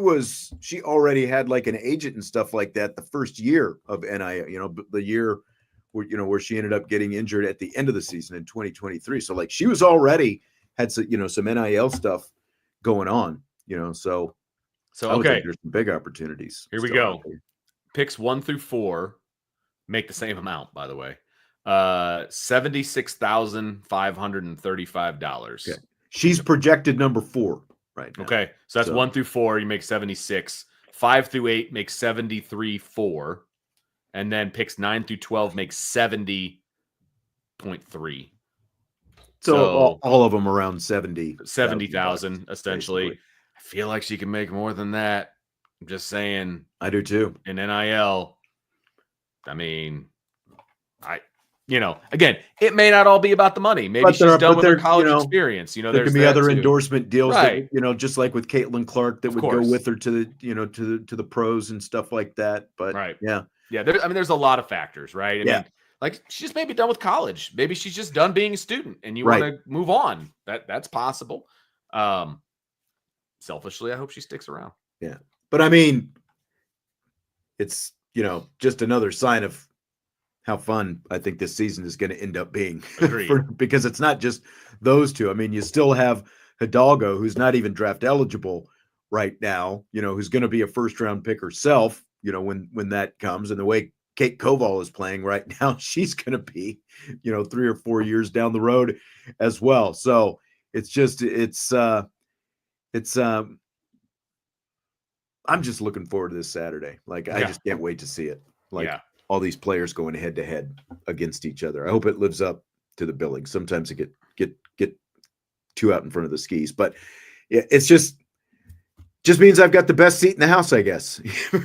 [SPEAKER 1] already had an agent and stuff like that the first year of NIL, the year where she ended up getting injured at the end of the season in 2023. So she was already had some NIL stuff going on, so
[SPEAKER 2] okay,
[SPEAKER 1] there's some big opportunities.
[SPEAKER 2] Here we go. Picks 1 through 4 make the same amount, by the way. $76,535.
[SPEAKER 1] Okay. She's projected number 4 right now.
[SPEAKER 2] Okay, so that's 1 through 4. You make 76. 5 through 8 makes 73.4, and then picks 9 through 12 makes 70 0.3.
[SPEAKER 1] So all of them around
[SPEAKER 2] 70,000 essentially.
[SPEAKER 1] Basically.
[SPEAKER 2] I feel like she can make more than that. I'm just saying.
[SPEAKER 1] I do too.
[SPEAKER 2] In NIL, I mean, again, it may not all be about the money. Maybe she's done with her college experience.
[SPEAKER 1] There can be other endorsement deals,
[SPEAKER 2] right?
[SPEAKER 1] That, just like with Caitlin Clark, that would go with her to the to the pros and stuff like that. But
[SPEAKER 2] right,
[SPEAKER 1] yeah.
[SPEAKER 2] There's a lot of factors, right? I mean, like she's just maybe done with college. Maybe she's just done being a student, and you want to move on. That's possible. Selfishly, I hope she sticks around.
[SPEAKER 1] Yeah, but I mean, it's just another sign of how fun I think this season is going to end up being. Because it's not just those two. I mean, you still have Hidalgo, who's not even draft eligible right now, who's going to be a first round pick herself, when that comes. And the way Kate Koval is playing right now, she's going to be, 3 or 4 years down the road as well. So I'm just looking forward to this Saturday. Like, I just can't wait to see it. All these players going head to head against each other. I hope it lives up to the billing. Sometimes it get too out in front of the skis, but it's just means I've got the best seat in the house, I guess,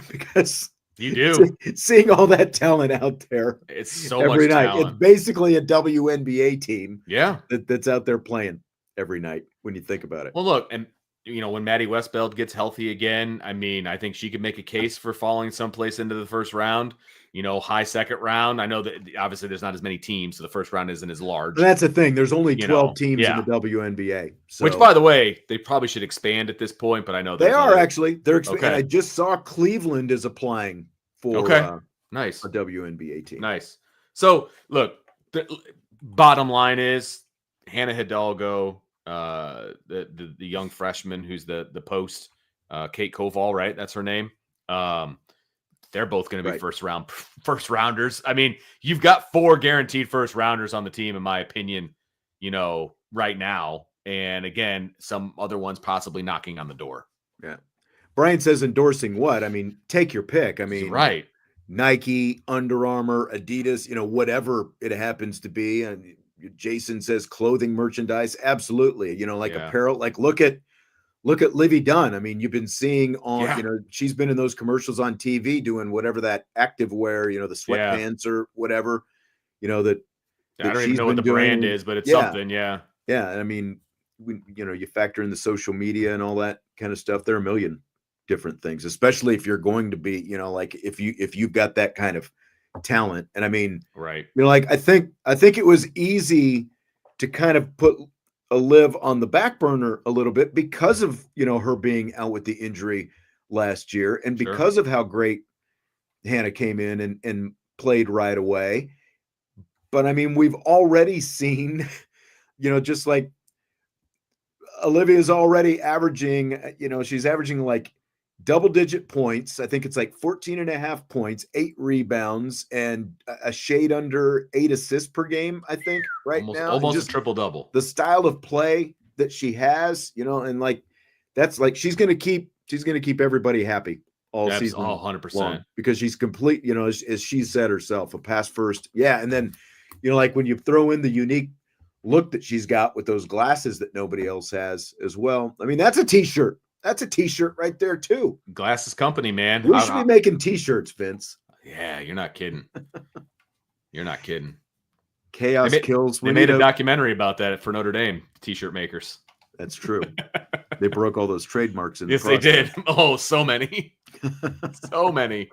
[SPEAKER 1] because
[SPEAKER 2] you do
[SPEAKER 1] seeing all that talent out there.
[SPEAKER 2] It's so
[SPEAKER 1] every
[SPEAKER 2] much
[SPEAKER 1] night.
[SPEAKER 2] talent.
[SPEAKER 1] It's basically a WNBA team.
[SPEAKER 2] Yeah,
[SPEAKER 1] that's out there playing every night when you think about it.
[SPEAKER 2] Well, look, and when Maddie Westbeld gets healthy again, I mean, I think she could make a case for falling someplace into the first round. High second round. I know that obviously there's not as many teams, so the first round isn't as large.
[SPEAKER 1] That's the thing. There's only 12 teams in the WNBA. So.
[SPEAKER 2] Which, by the way, they probably should expand at this point, but I know
[SPEAKER 1] they are actually. They're expanding. I just saw Cleveland is applying for
[SPEAKER 2] nice
[SPEAKER 1] a WNBA team.
[SPEAKER 2] Nice. So, look, the bottom line is Hannah Hidalgo, the young freshman who's the post, Kate Koval, right? That's her name. They're both going to be first rounders. I mean, you've got 4 guaranteed first rounders on the team, in my opinion, right now. And again, some other ones possibly knocking on the door.
[SPEAKER 1] Yeah. Brian says endorsing what? I mean, take your pick. I mean, Nike, Under Armour, Adidas, whatever it happens to be. And Jason says clothing merchandise. Absolutely. Apparel, like look at Livy Dunn. I mean, you've been seeing on, she's been in those commercials on TV doing whatever that active wear, the sweatpants or whatever, that
[SPEAKER 2] I don't even know what the brand is, but it's something. Yeah.
[SPEAKER 1] Yeah. And I mean, you factor in the social media and all that kind of stuff. There are a million different things, especially if you're going to be, if you've got that kind of talent. And I mean, I think it was easy to kind of put a Liv on the back burner a little bit because of, her being out with the injury last year and because of how great Hannah came in and played right away. But I mean, we've already seen, just like Olivia's already averaging, she's averaging like double-digit points. I think it's like 14.5 points, 8 rebounds, and a shade under 8 assists per game, I think, now.
[SPEAKER 2] Almost a triple-double.
[SPEAKER 1] The style of play that she has, and like that's like she's gonna keep everybody happy all season.
[SPEAKER 2] 100%.
[SPEAKER 1] Because she's complete, as she said herself, a pass first. Yeah, and then like when you throw in the unique look that she's got with those glasses that nobody else has as well. I mean, that's a t-shirt. That's a t-shirt right there too.
[SPEAKER 2] Glasses Company, man.
[SPEAKER 1] We should be making t-shirts, Vince.
[SPEAKER 2] Yeah, you're not kidding. You're not kidding.
[SPEAKER 1] Chaos kills.
[SPEAKER 2] They made a documentary about that for Notre Dame t-shirt makers.
[SPEAKER 1] That's true. They broke all those trademarks in
[SPEAKER 2] the process. They did. Oh, so many. So many.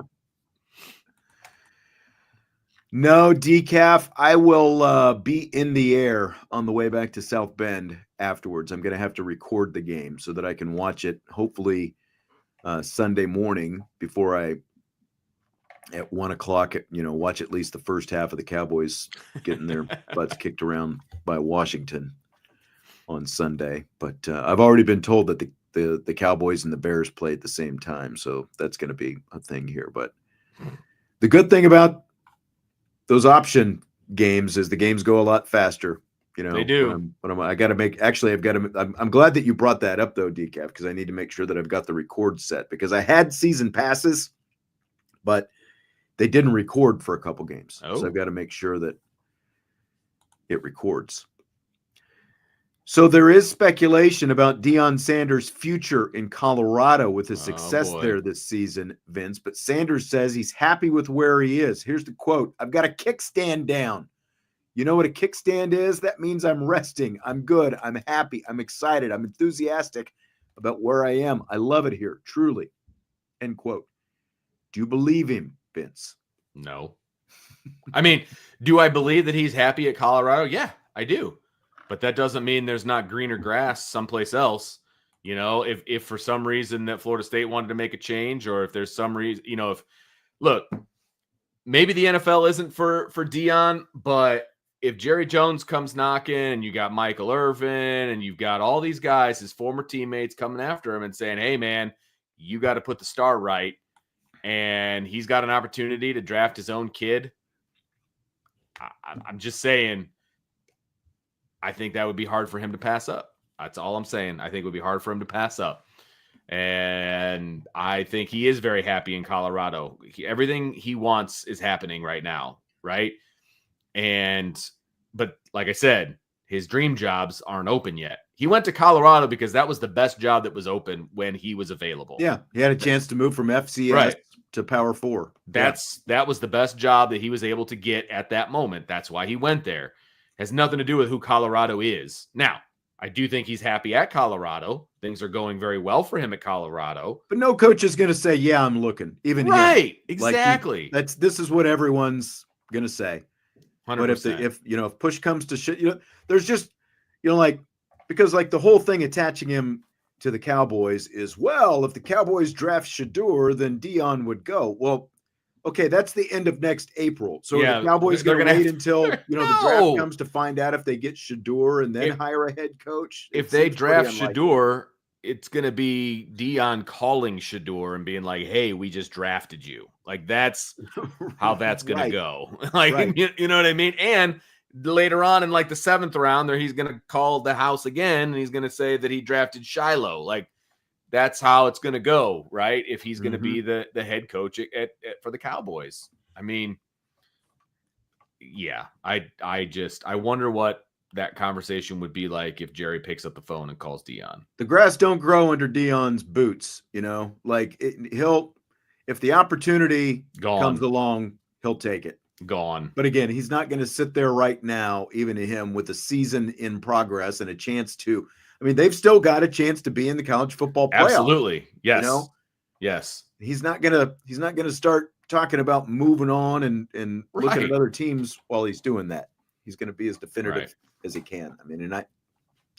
[SPEAKER 1] No, decaf. I will be in the air on the way back to South Bend afterwards. I'm going to have to record the game so that I can watch it hopefully Sunday morning before I, at 1:00, watch at least the first half of the Cowboys getting their butts kicked around by Washington on Sunday. But I've already been told that the Cowboys and the Bears play at the same time, so that's going to be a thing here. But the good thing about those option games is the games go a lot faster.
[SPEAKER 2] They do.
[SPEAKER 1] I got to make. Actually, I'm glad that you brought that up though, Decaf, because I need to make sure that I've got the record set because I had season passes, but they didn't record for a couple games. So I've got to make sure that it records. So there is speculation about Dion Sanders' future in Colorado with his success there this season, Vince. But Sanders says he's happy with where he is. Here's the quote: "I've got a kickstand down. You know what a kickstand is? That means I'm resting. I'm good. I'm happy. I'm excited. I'm enthusiastic about where I am. I love it here, truly." End quote. Do you believe him, Vince?
[SPEAKER 2] No. I mean, do I believe that he's happy at Colorado? Yeah, I do. But that doesn't mean there's not greener grass someplace else. You know, if for some reason that Florida State wanted to make a change, or if there's some reason, you know, look, maybe the NFL isn't for Dion, but if Jerry Jones comes knocking and you got Michael Irvin and you've got all these guys, his former teammates, coming after him and saying, "Hey, man, you got to put the star right," and he's got an opportunity to draft his own kid, I'm just saying, I think that would be hard for him to pass up. That's all I'm saying. I think it would be hard for him to pass up. And I think he is very happy in Colorado. Everything he wants is happening right now, right? But like I said, his dream jobs aren't open yet. He went to Colorado because that was the best job that was open when he was available.
[SPEAKER 1] Yeah, he had a chance to move from FCS to Power 4.
[SPEAKER 2] That was the best job that he was able to get at that moment. That's why he went there. Has nothing to do with who Colorado is. Now, I do think he's happy at Colorado. Things are going very well for him at Colorado.
[SPEAKER 1] But no coach is going to say, "Yeah, I'm looking." Even
[SPEAKER 2] right,
[SPEAKER 1] him.
[SPEAKER 2] exactly.
[SPEAKER 1] This is what everyone's going to say.
[SPEAKER 2] 100%.
[SPEAKER 1] But if push comes to shit, there's just, because like the whole thing attaching him to the Cowboys is, well, if the Cowboys draft Shador, then Dion would go. Well, okay, that's the end of next April. So the Cowboys going to wait until the draft comes to find out if they get Shador and then hire a head coach?
[SPEAKER 2] If they draft Shador, it's going to be Dion calling Shador and being like, "Hey, we just drafted you." Like, that's how that's going to go. Like, you know what I mean? And later on in like the 7th round there, he's going to call the house again and he's going to say that he drafted Shiloh. Like, that's how it's going to go, right? If he's going to be the head coach for the Cowboys. I mean, yeah, I wonder what that conversation would be like if Jerry picks up the phone and calls Dion.
[SPEAKER 1] The grass don't grow under Dion's boots, like if the opportunity comes along, he'll take it.
[SPEAKER 2] Gone.
[SPEAKER 1] But again, he's not going to sit there right now, even to him, with a season in progress and a chance to. I mean, they've still got a chance to be in the college football playoff.
[SPEAKER 2] Absolutely. Yes. Yes.
[SPEAKER 1] He's not gonna start talking about moving on and looking at other teams while he's doing that. He's going to be as definitive as he can. I mean, and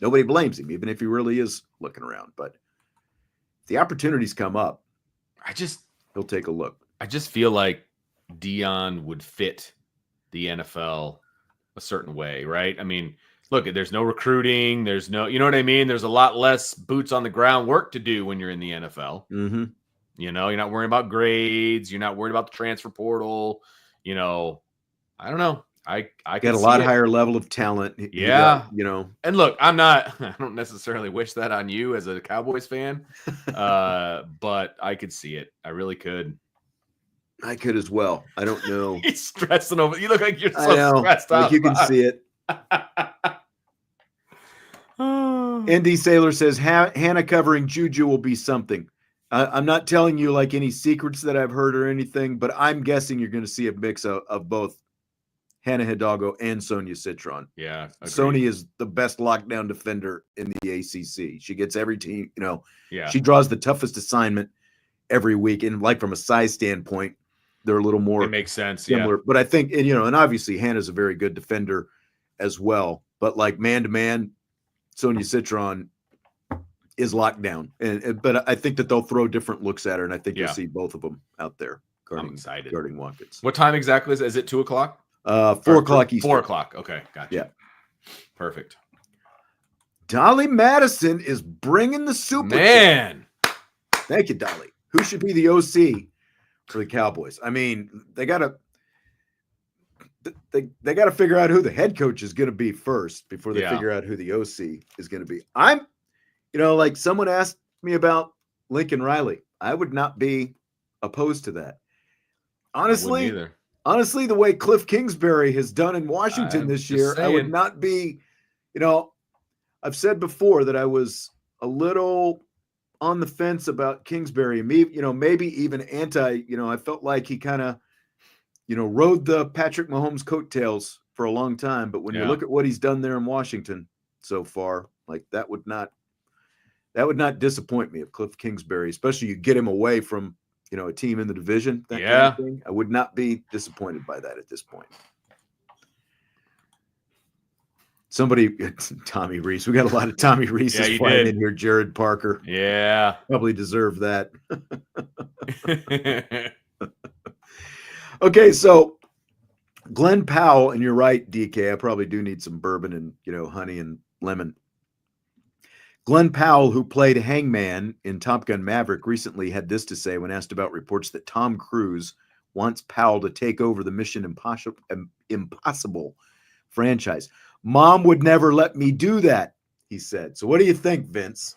[SPEAKER 1] nobody blames him, even if he really is looking around. But if the opportunities come up, he'll take a look.
[SPEAKER 2] I just feel like Dion would fit the NFL a certain way, right? I mean, look, there's no recruiting. There's no, you know what I mean? There's a lot less boots on the ground work to do when you're in the NFL.
[SPEAKER 1] Mm-hmm.
[SPEAKER 2] You're not worrying about grades. You're not worried about the transfer portal. I don't know. I
[SPEAKER 1] got a lot higher level of talent.
[SPEAKER 2] Yeah.
[SPEAKER 1] And
[SPEAKER 2] look, I don't necessarily wish that on you as a Cowboys fan, but I could see it. I really could.
[SPEAKER 1] I could as well. I don't know.
[SPEAKER 2] He's stressing over. You look like you're so stressed out.
[SPEAKER 1] Like you can see it. ND Sailor says Hannah covering Juju will be something. I'm not telling you like any secrets that I've heard or anything, but I'm guessing you're going to see a mix of both Hannah Hidalgo and Sonia Citron.
[SPEAKER 2] Yeah. Agreed.
[SPEAKER 1] Sonia is the best lockdown defender in the ACC. She gets every team, she draws the toughest assignment every week. And like from a size standpoint, they're a little more.
[SPEAKER 2] It makes sense.
[SPEAKER 1] Similar.
[SPEAKER 2] Yeah.
[SPEAKER 1] But I think, and obviously Hannah's a very good defender as well. But like man to man, Sonia Citron is locked down. But I think that they'll throw different looks at her. And I think you'll see both of them out there guarding Watkins.
[SPEAKER 2] What time exactly is it? 2:00?
[SPEAKER 1] 4 o'clock Eastern.
[SPEAKER 2] 4 o'clock. Okay. Gotcha.
[SPEAKER 1] Yeah.
[SPEAKER 2] Perfect.
[SPEAKER 1] Dolly Madison is bringing the super.
[SPEAKER 2] Man.
[SPEAKER 1] Thank you, Dolly. Who should be the OC for the Cowboys? I mean, they got to figure out who the head coach is going to be first before they figure out who the OC is going to be. I'm, like someone asked me about Lincoln Riley. I would not be opposed to that. Honestly, Honestly, the way Cliff Kingsbury has done in Washington this year, I would not be, I've said before that I was a little on the fence about Kingsbury. Maybe even anti, I felt like he kind of, rode the Patrick Mahomes coattails for a long time. But when you look at what he's done there in Washington so far, like that would not disappoint me if Cliff Kingsbury, especially you get him away from, a team in the division, that kind of thing. I would not be disappointed by that at this point. Tommy Reese. We got a lot of Tommy Reese's flying in here. Jared Parker.
[SPEAKER 2] Yeah.
[SPEAKER 1] Probably deserve that. Okay, so Glenn Powell, and you're right, DK. I probably do need some bourbon and, honey and lemon. Glenn Powell, who played Hangman in Top Gun Maverick, recently had this to say when asked about reports that Tom Cruise wants Powell to take over the Mission Impossible franchise. Mom would never let me do that, he said. So what do you think, Vince?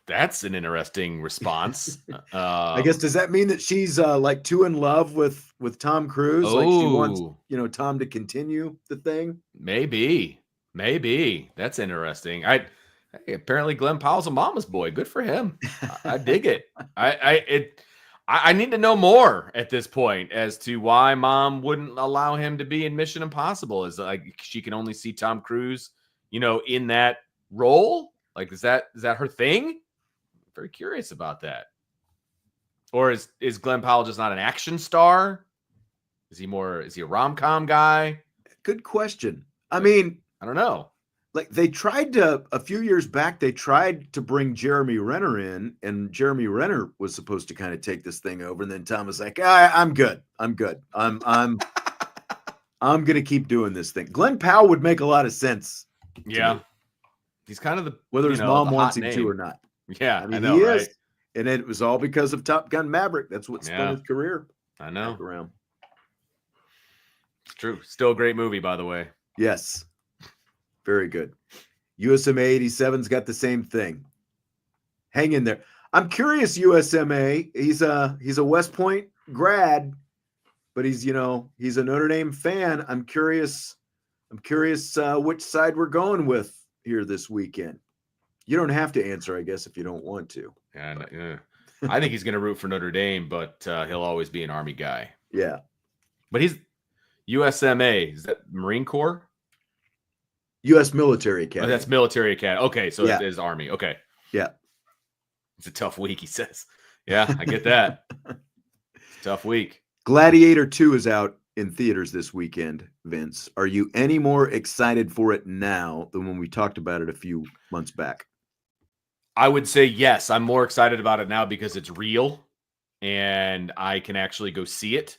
[SPEAKER 2] That's an interesting response.
[SPEAKER 1] I guess, does that mean that she's like too in love with Tom Cruise? Like she wants, Tom to continue the thing?
[SPEAKER 2] Maybe. That's interesting. Hey, apparently Glenn Powell's a mama's boy. Good for him. I dig it. I need to know more at this point as to why mom wouldn't allow him to be in Mission Impossible. Is like she can only see Tom Cruise, in that role? Like, is that her thing? I'm very curious about that. Or is Glenn Powell just not an action star? Is he a rom-com guy?
[SPEAKER 1] Good question. I mean,
[SPEAKER 2] I don't know.
[SPEAKER 1] Like they tried a few years back, they tried to bring Jeremy Renner in, and Jeremy Renner was supposed to kind of take this thing over. And then Tom was like, I'm good. I'm going to keep doing this thing. Glenn Powell would make a lot of sense.
[SPEAKER 2] Yeah. He's kind of
[SPEAKER 1] whether his mom wants him to or not.
[SPEAKER 2] Yeah.
[SPEAKER 1] I know, he is. Right? And it was all because of Top Gun Maverick. That's what spun his career.
[SPEAKER 2] I know.
[SPEAKER 1] Around.
[SPEAKER 2] It's true. Still a great movie, by the way.
[SPEAKER 1] Yes. Very good. USMA 87's got the same thing. Hang in there. I'm curious, USMA. He's a West Point grad, but he's a Notre Dame fan. I'm curious which side we're going with here this weekend. You don't have to answer, I guess, if you don't want to.
[SPEAKER 2] Yeah. I think he's going to root for Notre Dame, but he'll always be an Army guy.
[SPEAKER 1] Yeah.
[SPEAKER 2] But he's USMA. Is that Marine Corps?
[SPEAKER 1] U.S. Military Academy.
[SPEAKER 2] Oh, that's Military Academy. Okay, so it is Army. Okay.
[SPEAKER 1] Yeah.
[SPEAKER 2] It's a tough week, he says. Yeah, I get that. It's a tough week.
[SPEAKER 1] Gladiator 2 is out in theaters this weekend, Vince. Are you any more excited for it now than when we talked about it a few months back?
[SPEAKER 2] I would say yes. I'm more excited about it now because it's real and I can actually go see it.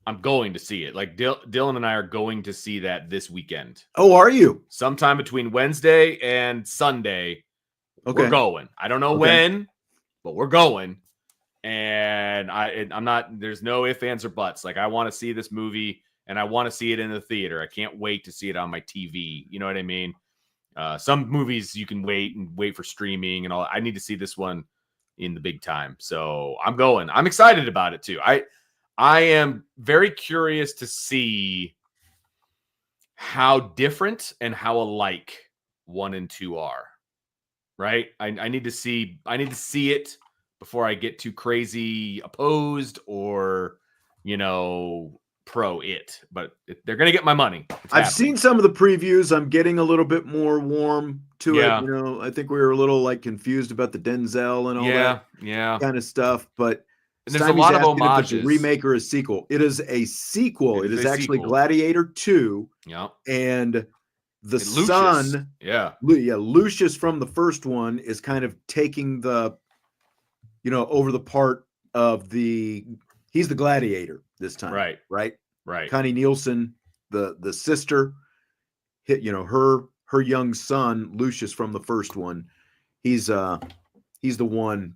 [SPEAKER 2] I'm going to see it. Like Dylan and I are going to see that this weekend.
[SPEAKER 1] Oh, are you?
[SPEAKER 2] Sometime between Wednesday and Sunday. Okay. We're going. I don't know when, but we're going. And I'm not, there's no ifs, ands, or buts. Like I want to see this movie and I want to see it in the theater. I can't wait to see it on my TV. You know what I mean? Some movies you can wait for streaming and all. I need to see this one in the big time. So I'm going. I'm excited about it too. I am very curious to see how different and how alike 1 and 2 are. Right? I need to see it before I get too crazy opposed or, pro it. But they're going to get my money.
[SPEAKER 1] I've seen some of the previews. I'm getting a little bit more warm to it. I think we were a little confused about the Denzel and all that kind of stuff, but
[SPEAKER 2] and there's a lot of homages.
[SPEAKER 1] If it's a remake or a sequel. It is a sequel. It is actually sequel. Gladiator 2.
[SPEAKER 2] Yeah.
[SPEAKER 1] And the son, Lucius from the first one is kind of taking the, over the part of he's the gladiator this time. Right. Connie Nielsen, the sister, her young son, Lucius from the first one. He's the one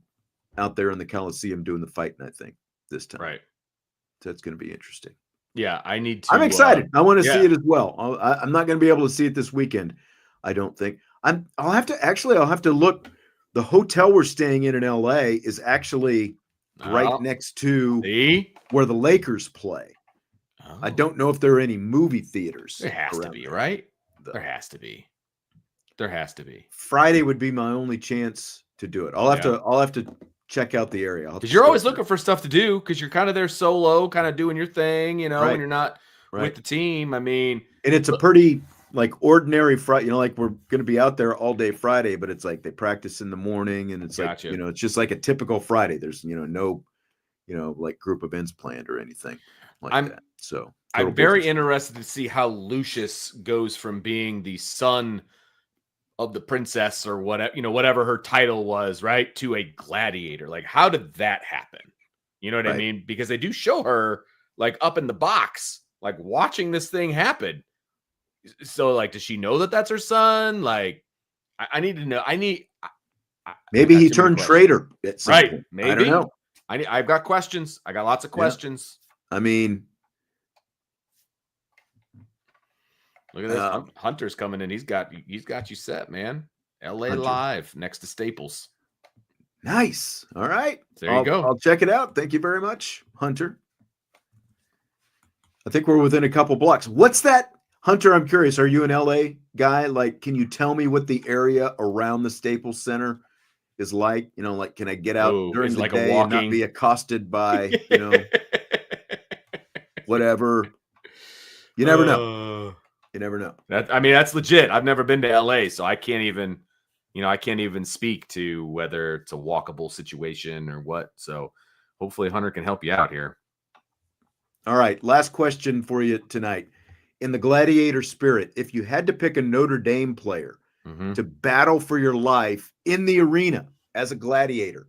[SPEAKER 1] out there in the Coliseum doing the fighting, I think, this time.
[SPEAKER 2] Right.
[SPEAKER 1] So it's going to be interesting.
[SPEAKER 2] Yeah, I need to.
[SPEAKER 1] I'm excited. I want to see it as well. I'm not going to be able to see it this weekend, I don't think. I'll have to look. The hotel we're staying in LA is actually right next to where the Lakers play. I don't know if there are any movie theaters.
[SPEAKER 2] There has to be, right? There has to be. There has to be.
[SPEAKER 1] Friday would be my only chance to do it. I'll have to check out the area.
[SPEAKER 2] Because you're always looking for stuff to do because you're kind of there solo, kind of doing your thing, when you're not with the team. I mean,
[SPEAKER 1] and it's a pretty ordinary Friday, like we're going to be out there all day Friday, but it's like they practice in the morning and it's it's just like a typical Friday. There's, no, group events planned or anything like that. So
[SPEAKER 2] I'm very interested to see how Lucius goes from being the son of the princess or whatever, whatever her title was, right, to a gladiator. Like, how did that happen? You know what I mean? Because they do show her up in the box, watching this thing happen. So, does she know that that's her son? I need to know.
[SPEAKER 1] Maybe he turned traitor at some point.
[SPEAKER 2] Maybe.
[SPEAKER 1] I don't know.
[SPEAKER 2] I've got questions. I got lots of questions.
[SPEAKER 1] I mean,
[SPEAKER 2] look at this. Hunter's coming in. He's got you set, man. LA Hunter. Live next to Staples.
[SPEAKER 1] Nice. All right.
[SPEAKER 2] There you go.
[SPEAKER 1] I'll check it out. Thank you very much, Hunter. I think we're within a couple blocks. What's that? Hunter, I'm curious. Are you an LA guy? Can you tell me what the area around the Staples Center is like? Can I get out during the day and not be accosted by, whatever? You never know. You never know.
[SPEAKER 2] That's legit. I've never been to LA, so I can't even speak to whether it's a walkable situation or what. So hopefully Hunter can help you out here.
[SPEAKER 1] All right. Last question for you tonight. In the Gladiator spirit, if you had to pick a Notre Dame player to battle for your life in the arena as a gladiator,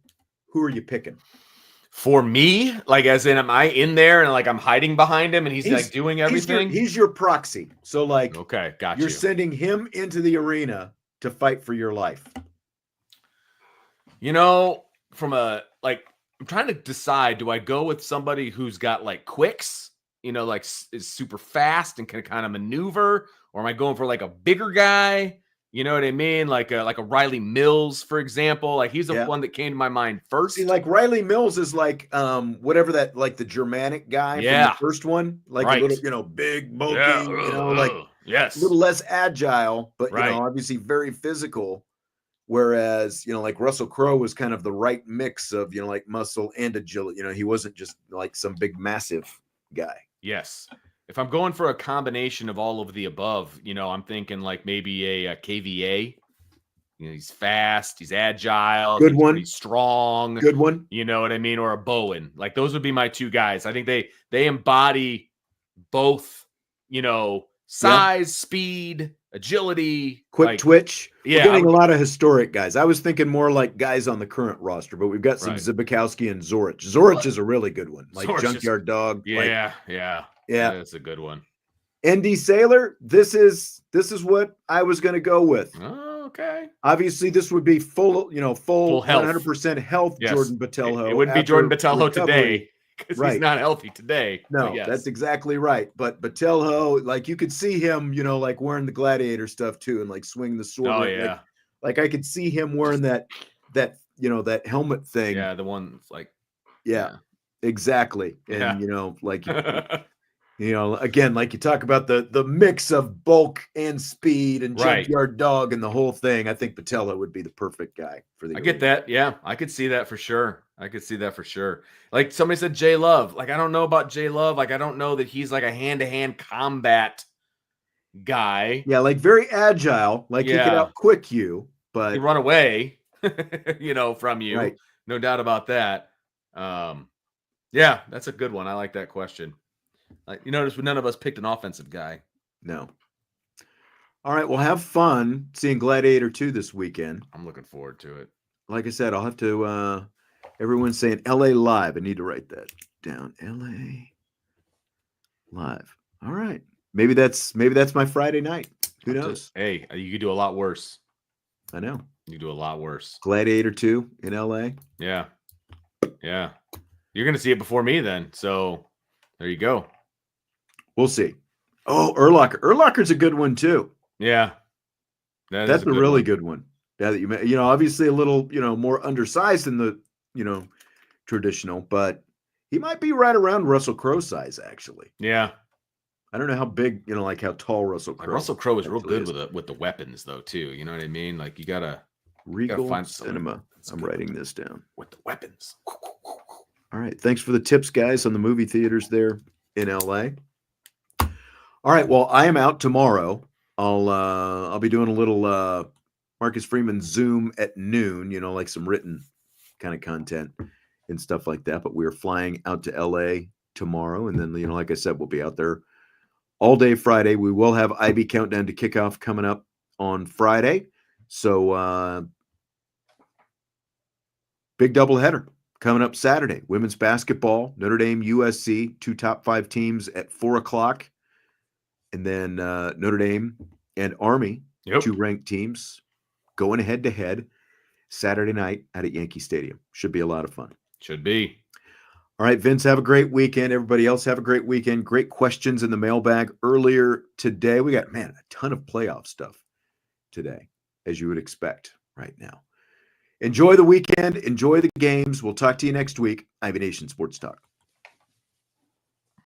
[SPEAKER 1] who are you picking?
[SPEAKER 2] For me, as in, am I in there and I'm hiding behind him and he's doing everything?
[SPEAKER 1] He's your proxy. So
[SPEAKER 2] okay, got you.
[SPEAKER 1] You're sending him into the arena to fight for your life.
[SPEAKER 2] From I'm trying to decide, do I go with somebody who's got quicks, is super fast and can kind of maneuver, or am I going for a bigger guy? You know what I mean? Like a Riley Mills, for example. He's the one that came to my mind first.
[SPEAKER 1] See, Riley Mills is whatever that the Germanic guy from the first one. A little, big, bulky,
[SPEAKER 2] yes.
[SPEAKER 1] A little less agile, but obviously very physical. Whereas, Russell Crowe was kind of the right mix of, muscle and agility. He wasn't just some big massive guy.
[SPEAKER 2] Yes. If I'm going for a combination of all of the above, I'm thinking maybe a KVA. He's fast, he's agile,
[SPEAKER 1] good one,
[SPEAKER 2] he's strong,
[SPEAKER 1] good one.
[SPEAKER 2] You know what I mean? Or a Bowen. Those would be my two guys. I think they embody both, size, speed, agility,
[SPEAKER 1] quick twitch.
[SPEAKER 2] Yeah,
[SPEAKER 1] we're getting a lot of historic guys. I was thinking more guys on the current roster, but we've got some Zibikowski and Zorich. Zorich is a really good one, Junkyard Dog.
[SPEAKER 2] Yeah. That's a good one.
[SPEAKER 1] ND Saylor, this is what I was going to go with.
[SPEAKER 2] Oh, okay.
[SPEAKER 1] Obviously, this would be full health.
[SPEAKER 2] 100%
[SPEAKER 1] health. Yes. Jordan Botelho.
[SPEAKER 2] It wouldn't be Jordan Botelho today because he's not healthy today.
[SPEAKER 1] No, that's exactly right. But Botelho, you could see him, wearing the gladiator stuff too, and swinging the sword.
[SPEAKER 2] Oh yeah.
[SPEAKER 1] I could see him wearing that that helmet thing.
[SPEAKER 2] Yeah, the one
[SPEAKER 1] Yeah, exactly. And again, you talk about the mix of bulk and speed and Junkyard Dog and the whole thing. I think Botelho would be the perfect guy for the.
[SPEAKER 2] I get that. Yeah, I could see that for sure. Somebody said Jay Love. I don't know about Jay Love. I don't know that he's a hand-to-hand combat guy.
[SPEAKER 1] Yeah, very agile. He could out-quick you, but
[SPEAKER 2] he run away, from you. Right. No doubt about that. Yeah, that's a good one. I like that question. You notice none of us picked an offensive guy.
[SPEAKER 1] No. All right. Well, have fun seeing Gladiator 2 this weekend.
[SPEAKER 2] I'm looking forward to it.
[SPEAKER 1] Like I said, I'll have to. Everyone's saying LA Live. I need to write that down. LA Live. All right. Maybe that's my Friday night. Who knows?
[SPEAKER 2] Hey, you could do a lot worse.
[SPEAKER 1] I know.
[SPEAKER 2] You do a lot worse.
[SPEAKER 1] Gladiator 2 in LA.
[SPEAKER 2] Yeah. Yeah. You're going to see it before me then. So there you go.
[SPEAKER 1] We'll see. Oh, Urlacher. Urlacher's a good one too.
[SPEAKER 2] Yeah.
[SPEAKER 1] That's a really good one. Yeah, that obviously a little, more undersized than the, traditional, but he might be right around Russell Crowe size actually.
[SPEAKER 2] Yeah.
[SPEAKER 1] I don't know how big, like how tall Russell Crowe.
[SPEAKER 2] Russell Crowe is real good with the weapons, though, too. You know what I mean? Like you gotta
[SPEAKER 1] Regal Cinema. I'm writing this down.
[SPEAKER 2] With the weapons.
[SPEAKER 1] All right. Thanks for the tips, guys, on the movie theaters there in LA. All right. Well, I am out tomorrow. I'll be doing a little Marcus Freeman Zoom at noon, like some written kind of content and stuff like that. But we're flying out to LA tomorrow. And then, like I said, we'll be out there all day Friday. We will have IB Countdown to Kickoff coming up on Friday. So big doubleheader coming up Saturday. Women's basketball, Notre Dame, USC, 2 top 5 teams at 4:00. And then Notre Dame and Army, 2 ranked teams, going head-to-head Saturday night out at Yankee Stadium. Should be a lot of fun.
[SPEAKER 2] Should be.
[SPEAKER 1] All right, Vince, have a great weekend. Everybody else have a great weekend. Great questions in the mailbag earlier today. We got, a ton of playoff stuff today, as you would expect right now. Enjoy the weekend. Enjoy the games. We'll talk to you next week. IB Nation Sports Talk.